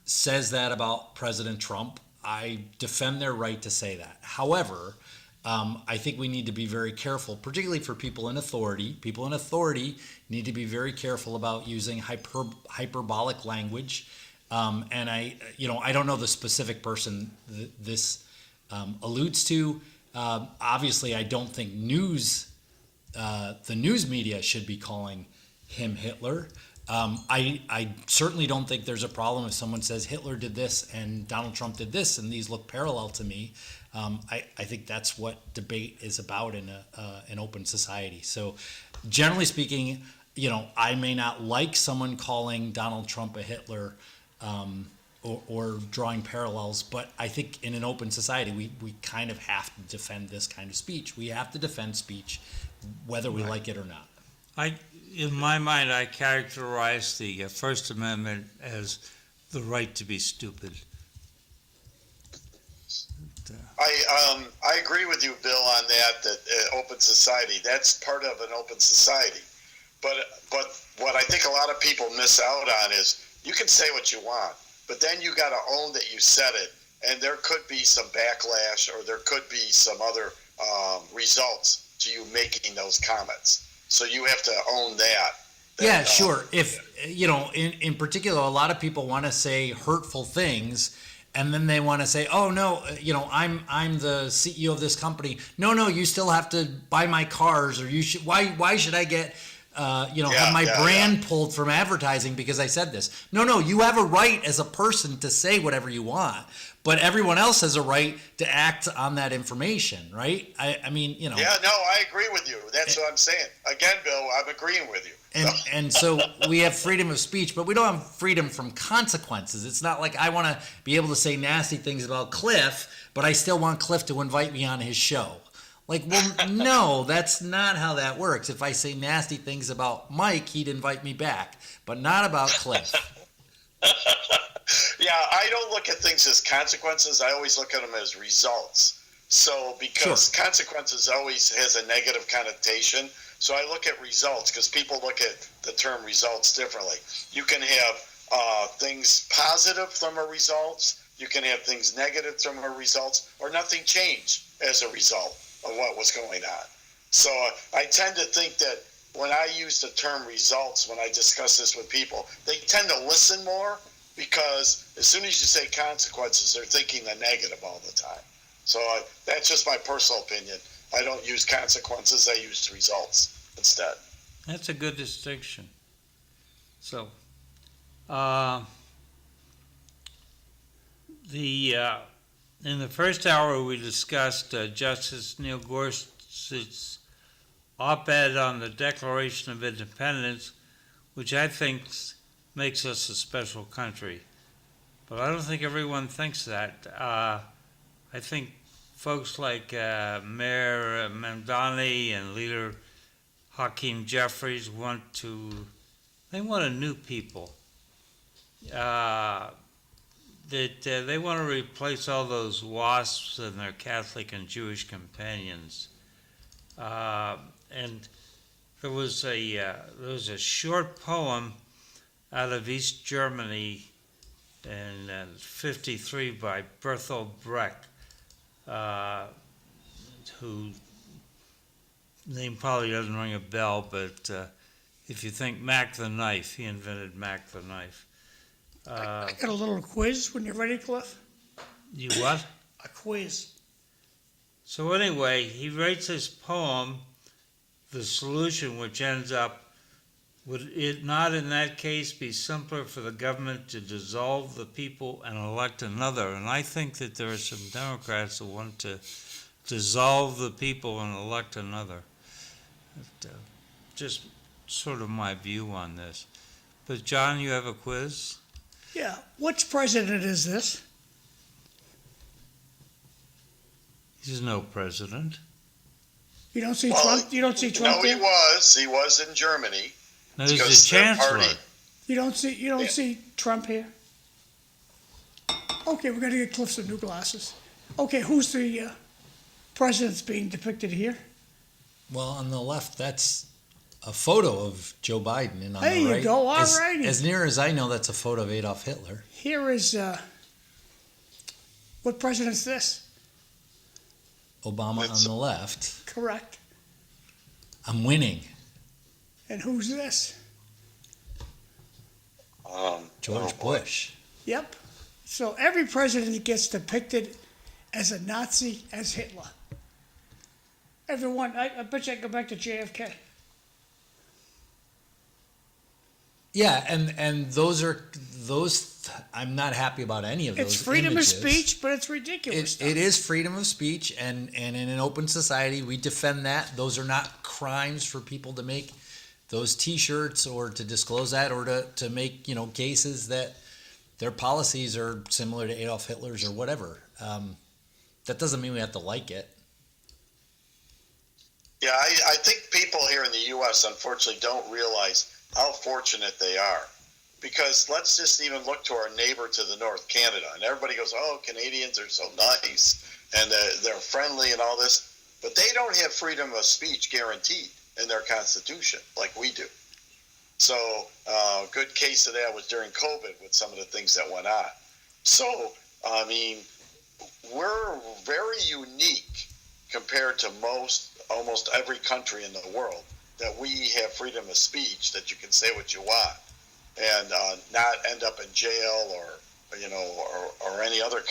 says that about President Trump, I defend their right to say that. However, I think we need to be very careful, particularly for people in authority. People in authority need to be very careful about using hyperbolic language. And I don't know the specific person this alludes to. Obviously, I don't think the news media should be calling him Hitler. I certainly don't think there's a problem if someone says Hitler did this and Donald Trump did this, and these look parallel to me. I think that's what debate is about in an open society. So, generally speaking, I may not like someone calling Donald Trump a Hitler or drawing parallels, but I think in an open society, we kind of have to defend this kind of speech. We have to defend speech, whether we like it or not. In my mind, I characterize the First Amendment as the right to be stupid. I agree with you, Bill, on that open society, that's part of an open society. But what I think a lot of people miss out on is you can say what you want, but then you got to own that you said it, and there could be some backlash or there could be some other results to you making those comments. So you have to own that. Yeah, sure. If, in particular, a lot of people want to say hurtful things, and then they want to say, oh, no, I'm the CEO of this company. No, you still have to buy my cars, or you should. Why should I get, have my brand pulled from advertising because I said this? No, you have a right as a person to say whatever you want, but everyone else has a right to act on that information, right? I mean. Yeah, no, I agree with you. That's what I'm saying. Again, Bill, I'm agreeing with you. And so we have freedom of speech, but we don't have freedom from consequences. It's not like I want to be able to say nasty things about Cliff, but I still want Cliff to invite me on his show. Like, well, no, that's not how that works. If I say nasty things about Mike, he'd invite me back, but not about Cliff. Yeah, I don't look at things as consequences. I always look at them as results. So because consequences always has a negative connotation, so I look at results because people look at the term results differently. You can have things positive from a results. You can have things negative from a results, or nothing changed as a result of what was going on. So I tend to think that when I use the term results, when I discuss this with people, they tend to listen more because as soon as you say consequences, they're thinking the negative all the time. So that's just my personal opinion. I don't use consequences, I use results instead. That's a good distinction. So, in the first hour we discussed Justice Neil Gorsuch's op-ed on the Declaration of Independence, which I think makes us a special country. But I don't think everyone thinks that. I think folks like Mayor McDonough and Leader Hakeem Jeffries want a new people. That they want to replace all those WASPs and their Catholic and Jewish companions. And there was a short poem out of East Germany in 1953 by Bertolt Brecht, who name probably doesn't ring a bell, but if you think Mac the Knife, he invented Mac the Knife. I got a little quiz when you're ready, Cliff. You what? A quiz. So anyway, he writes this poem, the solution, which ends up, would it not in that case be simpler for the government to dissolve the people and elect another? And I think that there are some Democrats that want to dissolve the people and elect another. Just sort of my view on this. But John, you have a quiz? Yeah. Which president is this? He's no president. You don't see Trump? You don't see Trump No, there? he was in Germany. No, he's the chancellor. You don't see Trump here? Okay, we're gonna get Cliff some new glasses. Okay, who's the president's being depicted here? Well, on the left, that's a photo of Joe Biden, and on There the you right, go, all righty. as near as I know, that's a photo of Adolf Hitler. Here is what president's this? Obama on the left. Correct. I'm winning. And who's this? George Bush. Yep. So every president gets depicted as a Nazi, as Hitler. Everyone, I bet you I can go back to JFK. Yeah, and those I'm not happy about any of those. It's freedom images. of speech, but it's ridiculous. It is freedom of speech, and in an open society, we defend that. Those are not crimes for people to make those T-shirts or to disclose that or to make cases that their policies are similar to Adolf Hitler's or whatever. That doesn't mean we have to like it. Yeah, I think people here in the U.S. unfortunately don't realize how fortunate they are. Because let's just even look to our neighbor to the north, Canada. And everybody goes, oh, Canadians are so nice and they're friendly and all this. But they don't have freedom of speech guaranteed in their constitution like we do. So a good case of that was during COVID with some of the things that went on. So, I mean, we're very unique compared to almost every country in the world that we have freedom of speech, that you can say what you want and not end up in jail or any other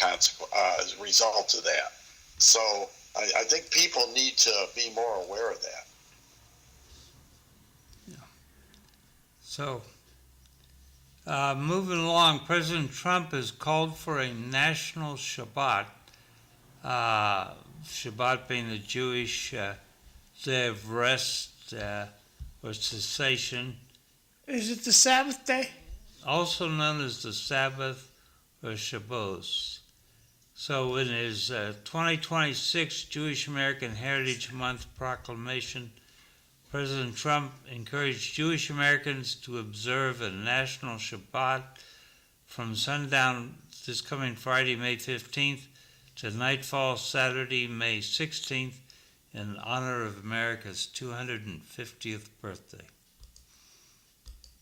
result of that. So I think people need to be more aware of that. So, moving along, President Trump has called for a national Shabbat. Shabbat being the Jewish day of rest or cessation. Is it the Sabbath day? Also known as the Sabbath or Shabbos. So in his 2026 Jewish American Heritage Month proclamation, President Trump encouraged Jewish Americans to observe a national Shabbat from sundown this coming Friday, May 15th, to nightfall Saturday, May 16th, in honor of America's 250th birthday.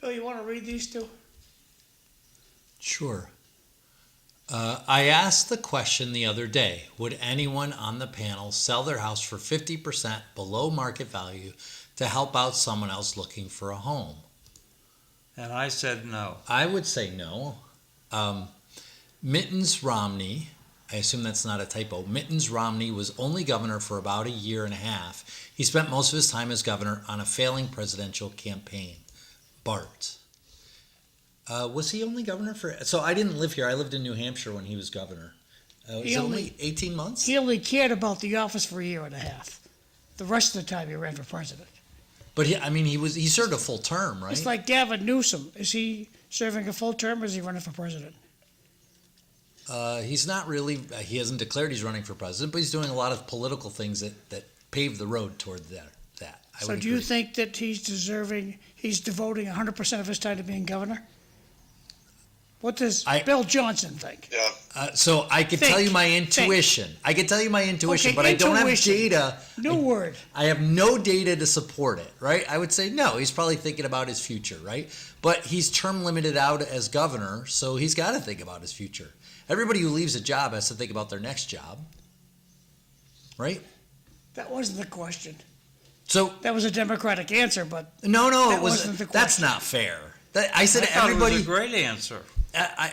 Bill, you want to read these two? Sure. I asked the question the other day, would anyone on the panel sell their house for 50% below market value to help out someone else looking for a home? And I said no. I would say no. Mittens Romney, I assume that's not a typo, Mittens Romney was only governor for about a year and a half. He spent most of his time as governor on a failing presidential campaign. Bart. Was he only governor for... So I didn't live here. I lived in New Hampshire when he was governor. Was it only 18 months? He only cared about the office for a year and a half. The rest of the time he ran for president. But he served a full term, right? It's like Gavin Newsom. Is he serving a full term or is he running for president? He's not really... he hasn't declared he's running for president, but he's doing a lot of political things that pave the road toward that. So do you think that he's devoting 100% of his time to being governor? What does Bill Johnson think? Yeah. So I could tell you my intuition. I could tell you my intuition, Okay, but I don't have intuition. data. New word. I have no data to support it, right? I would say no, he's probably thinking about his future, right? But he's term limited out as governor, so he's got to think about his future. Everybody who leaves a job has to think about their next job, right? That wasn't the question. So That was a Democratic answer, but no, that it wasn't the was. That's question. not fair. I said I thought everybody. it was a great answer.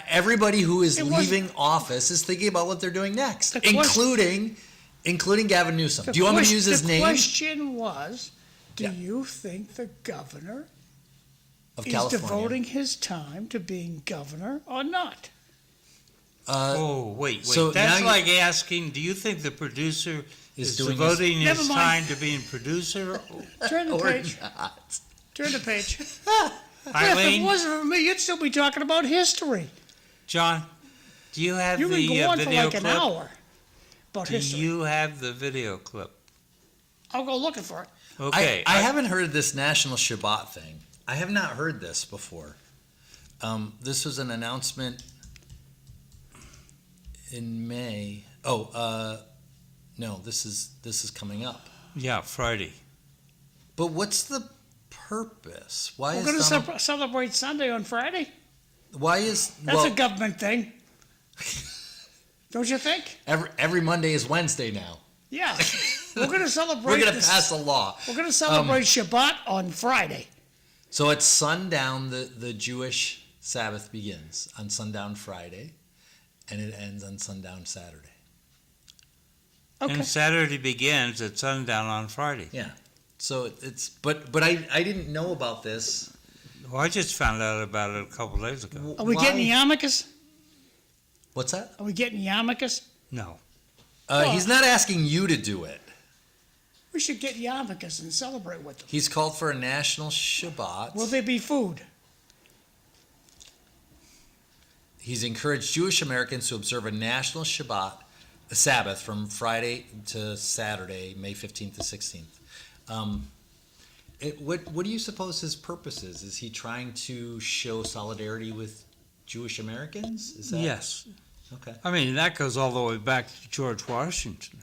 Everybody who is It wasn't- leaving office is thinking about what they're doing next, The question- including Gavin Newsom. Do you want me to use his name? The question was, do Yeah. you think the governor Of is California. devoting his time to being governor or not? Wait. so That's now like asking, do you think the producer is doing devoting his Never mind. time to being producer? Turn the Or page. not. Turn the page. If it Eileen, wasn't for me, you'd still be talking about history. John, do you have You the can go on for video like an clip? hour about Do history. you have the video clip? I'll go looking for it. Okay. I haven't heard this National Shabbat thing. I have not heard this before. This was an announcement in May. No, this is coming up. Yeah, Friday. But what's the purpose? Why We're is going to celebrate Sunday on Friday. why is That's a government thing. Don't you think? every Monday is Wednesday now? Yeah. We're going to celebrate. We're going to this- pass a law. We're going to celebrate Shabbat on Friday. So at sundown, the Jewish Sabbath begins on sundown Friday, and it ends on sundown Saturday. Okay. And Saturday begins at sundown on Friday. Yeah. So but I didn't know about this Well, I just found out about it a couple days ago. Are we getting yarmulkes? What's that? Are we getting yarmulkes? No. He's not asking you to do it. We should get yarmulkes and celebrate with them. He's called for a national Shabbat. Will there be food? He's encouraged Jewish Americans to observe a national Shabbat, a Sabbath, from Friday to Saturday, May 15th to 16th. What do you suppose his purpose is? Is he trying to show solidarity with Jewish Americans? Is that... Yes. Okay. I mean, that goes all the way back to George Washington.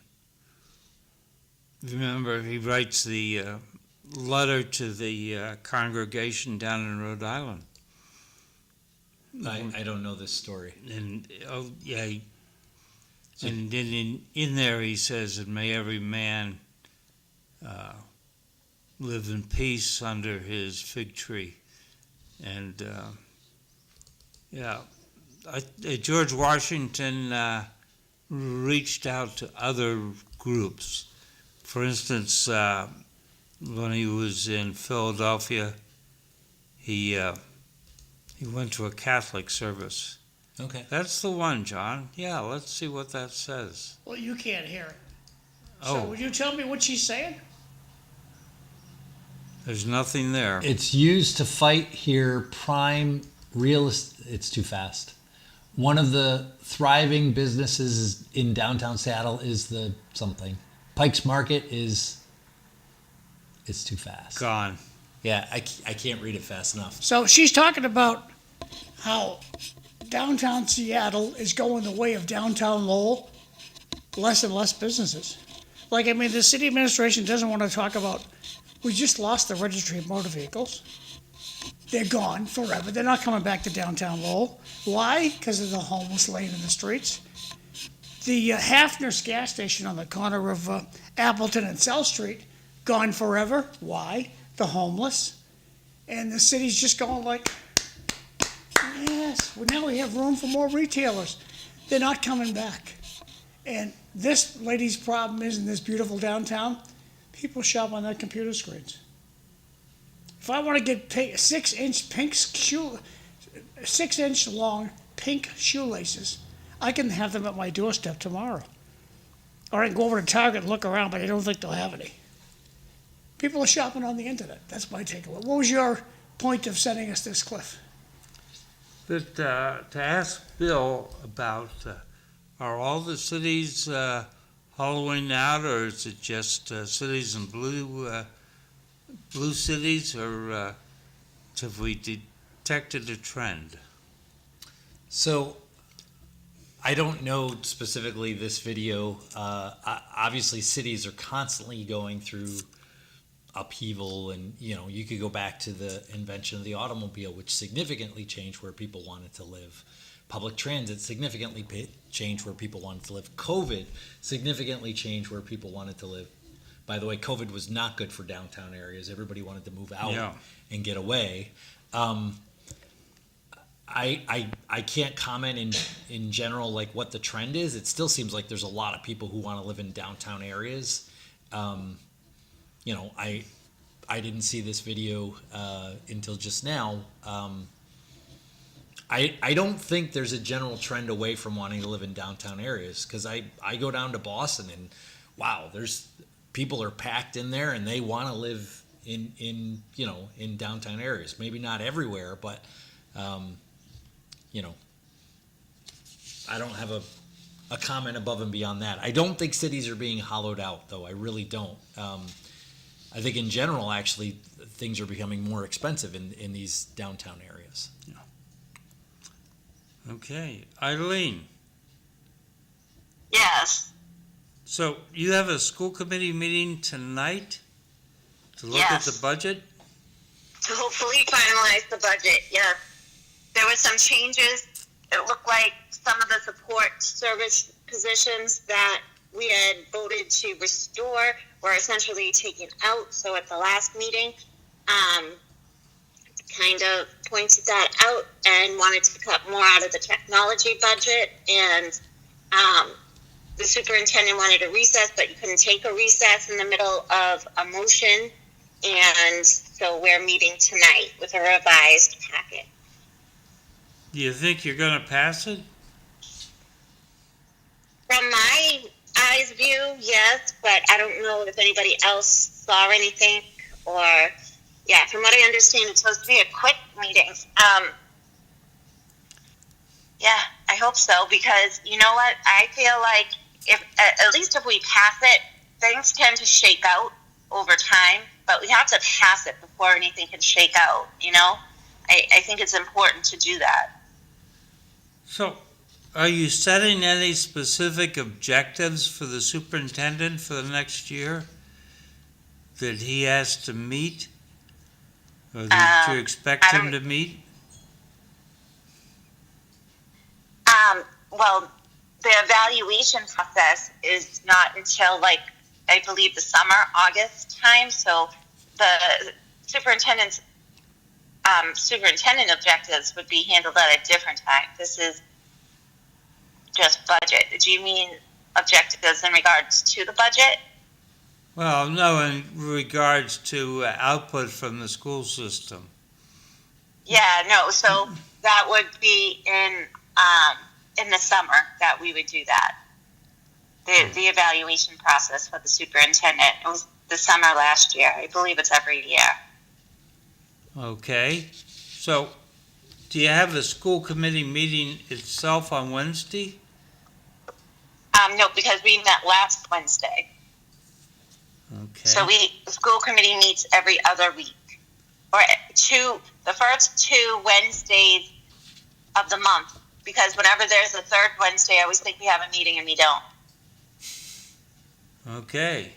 Remember, he writes the letter to the congregation down in Rhode Island. I don't know this story. And and then in there he says, "And may every man live in peace under his fig tree." And George Washington reached out to other groups. For instance, when he was in Philadelphia, he went to a Catholic service. Okay. That's the one, John. Yeah, let's see what that says. Well, you can't hear it. Oh. So would you tell me what she's saying? There's nothing there. It's used to fight here prime real estate. It's too fast. One of the thriving businesses in downtown Seattle is the something. Pike's Market is... It's too fast. Gone. Yeah, I can't read it fast enough. So she's talking about how downtown Seattle is going the way of downtown Lowell. Less and less businesses. Like, I mean, the city administration doesn't want to talk about, we just lost the registry of motor vehicles. They're gone forever. They're not coming back to downtown Lowell. Why? Because of the homeless laying in the streets. The Hafner's gas station on the corner of Appleton and South Street, gone forever. Why? The homeless. And the city's just going like, yes, well, now we have room for more retailers. They're not coming back. And this lady's problem is in this beautiful downtown, people shop on their computer screens. If I want to get 6-inch long pink shoelaces, I can have them at my doorstep tomorrow. Or I can go over to Target and look around, but I don't think they'll have any. People are shopping on the internet. That's my takeaway. What was your point of sending us this, Cliff? That to ask Bill about, are all the cities hollowing out, or is it just cities in blue cities, or have we detected a trend? So, I don't know specifically this video. Obviously, cities are constantly going through upheaval, and you could go back to the invention of the automobile, which significantly changed where people wanted to live. Public transit significantly changed where people wanted to live. COVID significantly changed where people wanted to live. By the way, COVID was not good for downtown areas. Everybody wanted to move out and get away. I can't comment in general like what the trend is. It still seems like there's a lot of people who want to live in downtown areas. I didn't see this video until just now. I don't think there's a general trend away from wanting to live in downtown areas, because I go down to Boston and wow, there's people are packed in there and they want to live in downtown areas. Maybe not everywhere, but I don't have a comment above and beyond that. I don't think cities are being hollowed out, though. I really don't. I think in general, actually, things are becoming more expensive in these downtown areas. Okay. Eileen. Yes. So you have a school committee meeting tonight to look at the budget? To hopefully finalize the budget, yes. There were some changes. It looked like some of the support service positions that we had voted to restore were essentially taken out. So at the last meeting, kind of pointed that out and wanted to cut more out of the technology budget. And the superintendent wanted a recess, but you couldn't take a recess in the middle of a motion And so we're meeting tonight with a revised packet. Do you think you're going to pass it? From my eyes view, yes, but I don't know if anybody else saw anything or, yeah, from what I understand, it's supposed to be a quick meeting. Yeah, I hope so, because you know what? I feel like if, at least if we pass it, things tend to shake out over time, but we have to pass it before anything can shake out, you know? I think it's important to do that. So, are you setting any specific objectives for the superintendent for the next year that he has to meet? Or that you expect him to meet? Well, the evaluation process is not until, like, I believe the summer, August time, so the superintendent objectives would be handled at a different time. This is just budget. Do you mean objectives in regards to the budget? Well, no, in regards to output from the school system. Yeah, no, so that would be in the summer that we would do that. The evaluation process for the superintendent. It was the summer last year. I believe it's every year. Okay. So, do you have the school committee meeting itself on Wednesday? No, because we met last Wednesday. Okay. So the school committee meets every other week. Or the first 2 Wednesdays of the month. Because whenever there's a third Wednesday, I always think we have a meeting and we don't. Okay.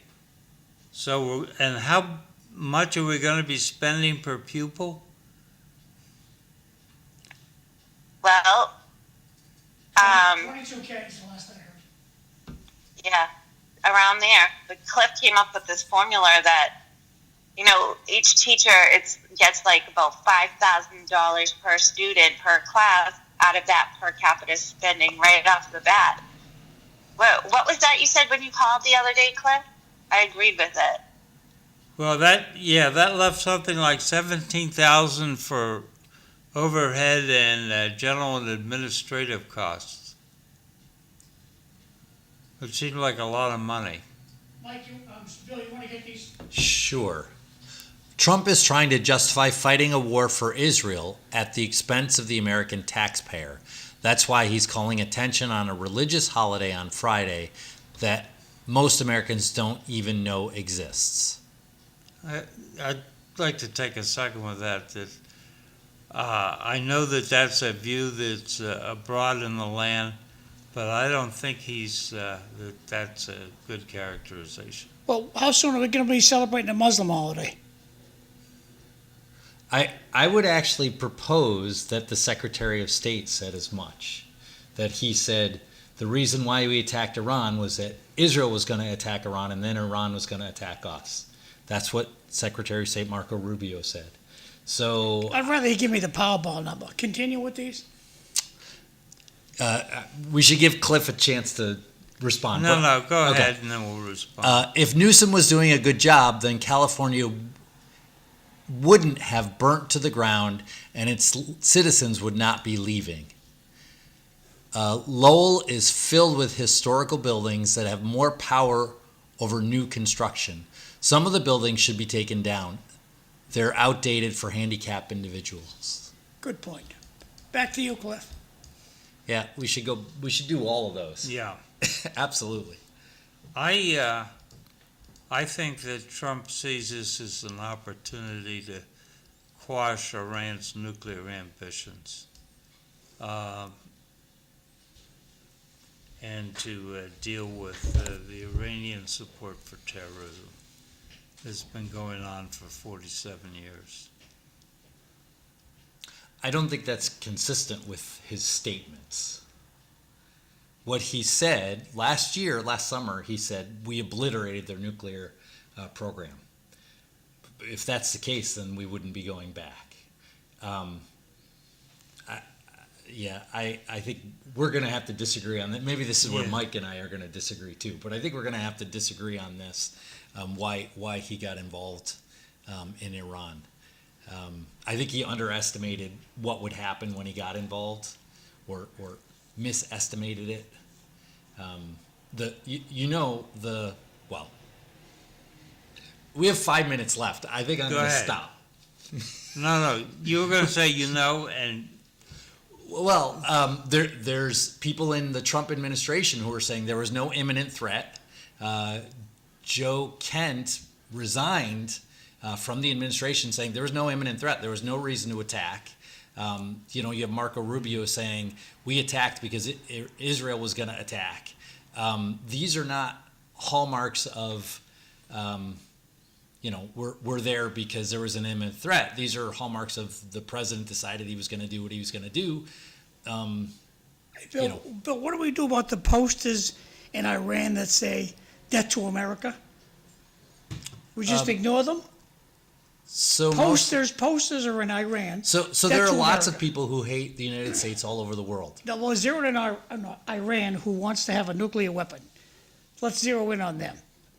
So, and how much are we going to be spending per pupil? Well, 22K is the last I heard. yeah, around there. But Cliff came up with this formula that, you know, each teacher gets like about $5,000 per student per class out of that per capita spending right off the bat. What was that you said when you called the other day, Cliff? I agreed with it. Well, that left something like $17,000 for overhead and general and administrative costs. It seemed like a lot of money. Mike, Bill, you want to get these? Sure. Trump is trying to justify fighting a war for Israel at the expense of the American taxpayer. That's why he's calling attention on a religious holiday on Friday that most Americans don't even know exists. I'd like to take a second with that. I know that that's a view that's abroad in the land, but I don't think that's a good characterization. Well, how soon are we going to be celebrating a Muslim holiday? I would actually propose that the Secretary of State said as much. That he said the reason why we attacked Iran was that Israel was going to attack Iran and then Iran was going to attack us. That's what Secretary of State Marco Rubio said. So I'd rather you give me the Powerball number. Continue with these. We should give Cliff a chance to respond. No, go ahead and then we'll respond. If Newsom was doing a good job, then California wouldn't have burnt to the ground and its citizens would not be leaving. Lowell is filled with historical buildings that have more power over new construction. Some of the buildings should be taken down. They're outdated for handicapped individuals. Good point. Back to you, Cliff. Yeah, we should do all of those. Yeah. Absolutely. I think that Trump sees this as an opportunity to quash Iran's nuclear ambitions and to deal with the Iranian support for terrorism that's been going on for 47 years. I don't think that's consistent with his statements. What he said last summer, he said, we obliterated their nuclear program. If that's the case, then we wouldn't be going back. I think we're going to have to disagree on that. Maybe this is where Mike and I are going to disagree too, but I think we're going to have to disagree on this, why he got involved in Iran. I think he underestimated what would happen when he got involved, or misestimated it. We have 5 minutes left. I think I'm Go going to ahead. stop. No, you were going to say and Well, there's people in the Trump administration who are saying there was no imminent threat. Joe Kent resigned from the administration saying there was no imminent threat. There was no reason to attack. You have Marco Rubio saying we attacked because Israel was going to attack. These are not hallmarks of, we're there because there was an imminent threat. These are hallmarks of the president decided he was going to do what he was going to do. Bill, what do we do about the posters in Iran that say "Death to America"? We just ignore them. So Posters are in Iran. So Death there are to lots of America. people who hate the United States all over the world. Now, we'll zero in on Iran, who wants to have a nuclear weapon. Let's zero in on them.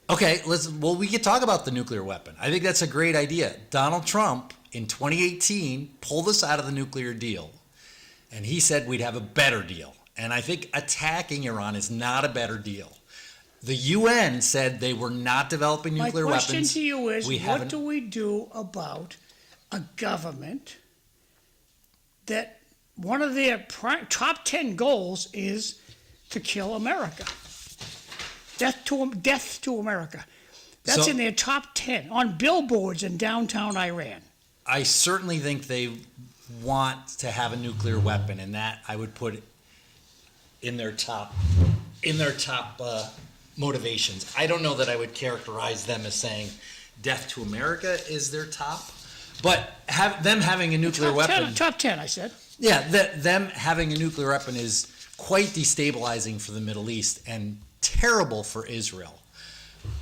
Okay, we could talk about the nuclear weapon. I think that's a great idea. Donald Trump in 2018 pulled us out of the nuclear deal, and he said we'd have a better deal. And I think attacking Iran is not a better deal. The UN said they were not developing nuclear weapons. My question to you is, what haven't- do we do about a government that one of their top 10 goals is to kill America? Death to America. That's So- in their top 10 on billboards in downtown Iran. I certainly think they want to have a nuclear weapon, and that I would put in their top motivations. I don't know that I would characterize them as saying death to America is their top, but them having a nuclear weapon. Top 10, I said. Yeah, them having a nuclear weapon is quite destabilizing for the Middle East and terrible for Israel.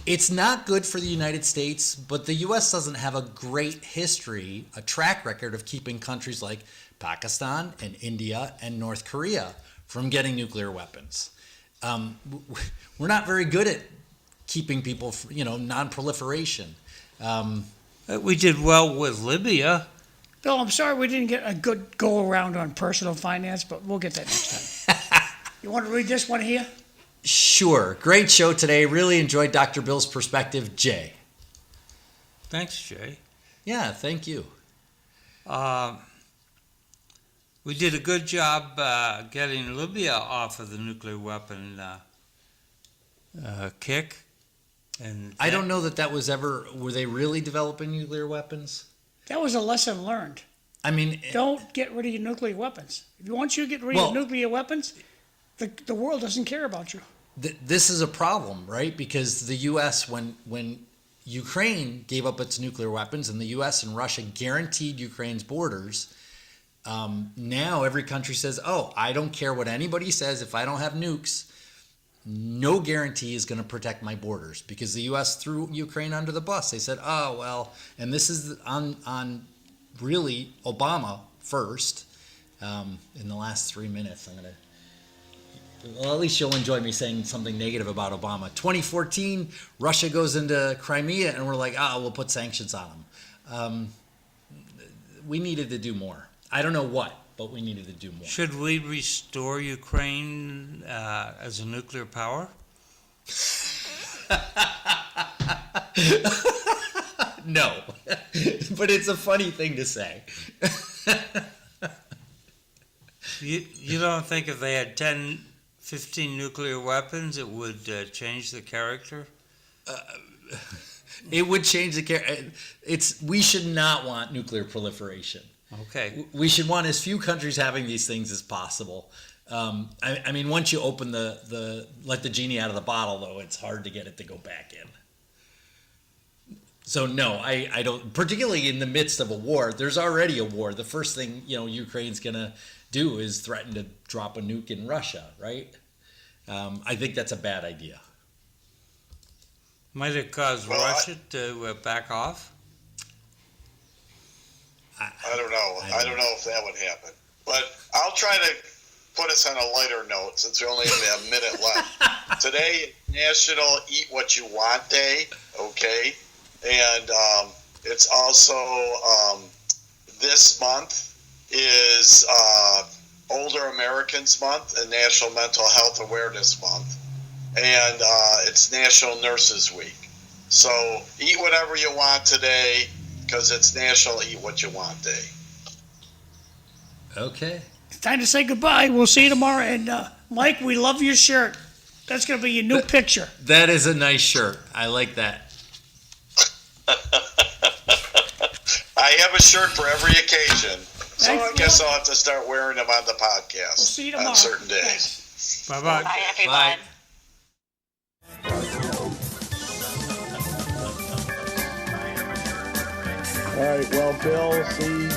It's not good for the United States, but the U.S. doesn't have a great history, a track record of keeping countries like Pakistan and India and North Korea from getting nuclear weapons. We're not very good at keeping people, non-proliferation. we did well with Libya. Bill, I'm sorry we didn't get a good go-around on personal finance, but we'll get that next time. You want to read this one here? Sure. Great show today. Really enjoyed Dr. Bill's perspective. Jay. Thanks, Jay. Yeah, thank you. We did a good job getting Libya off of the nuclear weapon kick. And Uh, I don't know that was ever, were they really developing nuclear weapons? That was a lesson learned. I mean, Don't get rid of your nuclear weapons. Once you get rid of nuclear weapons, the world doesn't care about you. this is a problem, right? Because the U.S., when Ukraine gave up its nuclear weapons and the U.S. and Russia guaranteed Ukraine's borders, now every country says, oh, I don't care what anybody says. If I don't have nukes, no guarantee is going to protect my borders, because the U.S. threw Ukraine under the bus. They said, oh, well, and this is on really Obama first. In the last 3 minutes, well, at least you'll enjoy me saying something negative about Obama. 2014, Russia goes into Crimea, and we're like, we'll put sanctions on them. We needed to do more. I don't know what, but we needed to do more. should we restore Ukraine as a nuclear power? No, but it's a funny thing to say. You don't think if they had 10, 15 nuclear weapons, it would change the character? It would change the character. We should not want nuclear proliferation. Okay. We should want as few countries having these things as possible. I mean, once you open let the genie out of the bottle, though, it's hard to get it to go back in. So no, I don't. Particularly in the midst of a war, there's already a war. The first thing Ukraine's gonna do is threaten to drop a nuke in Russia, right? I think that's a bad idea. Might it cause Russia to back off? I don't know. I don't know if that would happen. But I'll try to put us on a lighter note, since we only have a minute left. Today is National Eat What You Want Day, okay? And It's also this month is Older Americans Month and National Mental Health Awareness Month, and it's National Nurses Week. So eat whatever you want today because it's National Eat What You Want Day. Okay. It's time to say goodbye. We'll see you tomorrow. And Mike, we love your shirt. That's going to be your new picture. That is a nice shirt. I like that. I have a shirt for every occasion, so Thanks, I guess Bill. I'll have to start wearing them on the podcast We'll see you tomorrow. on certain days. Thanks. Bye-bye. Bye, everyone. All right, well, Bill, see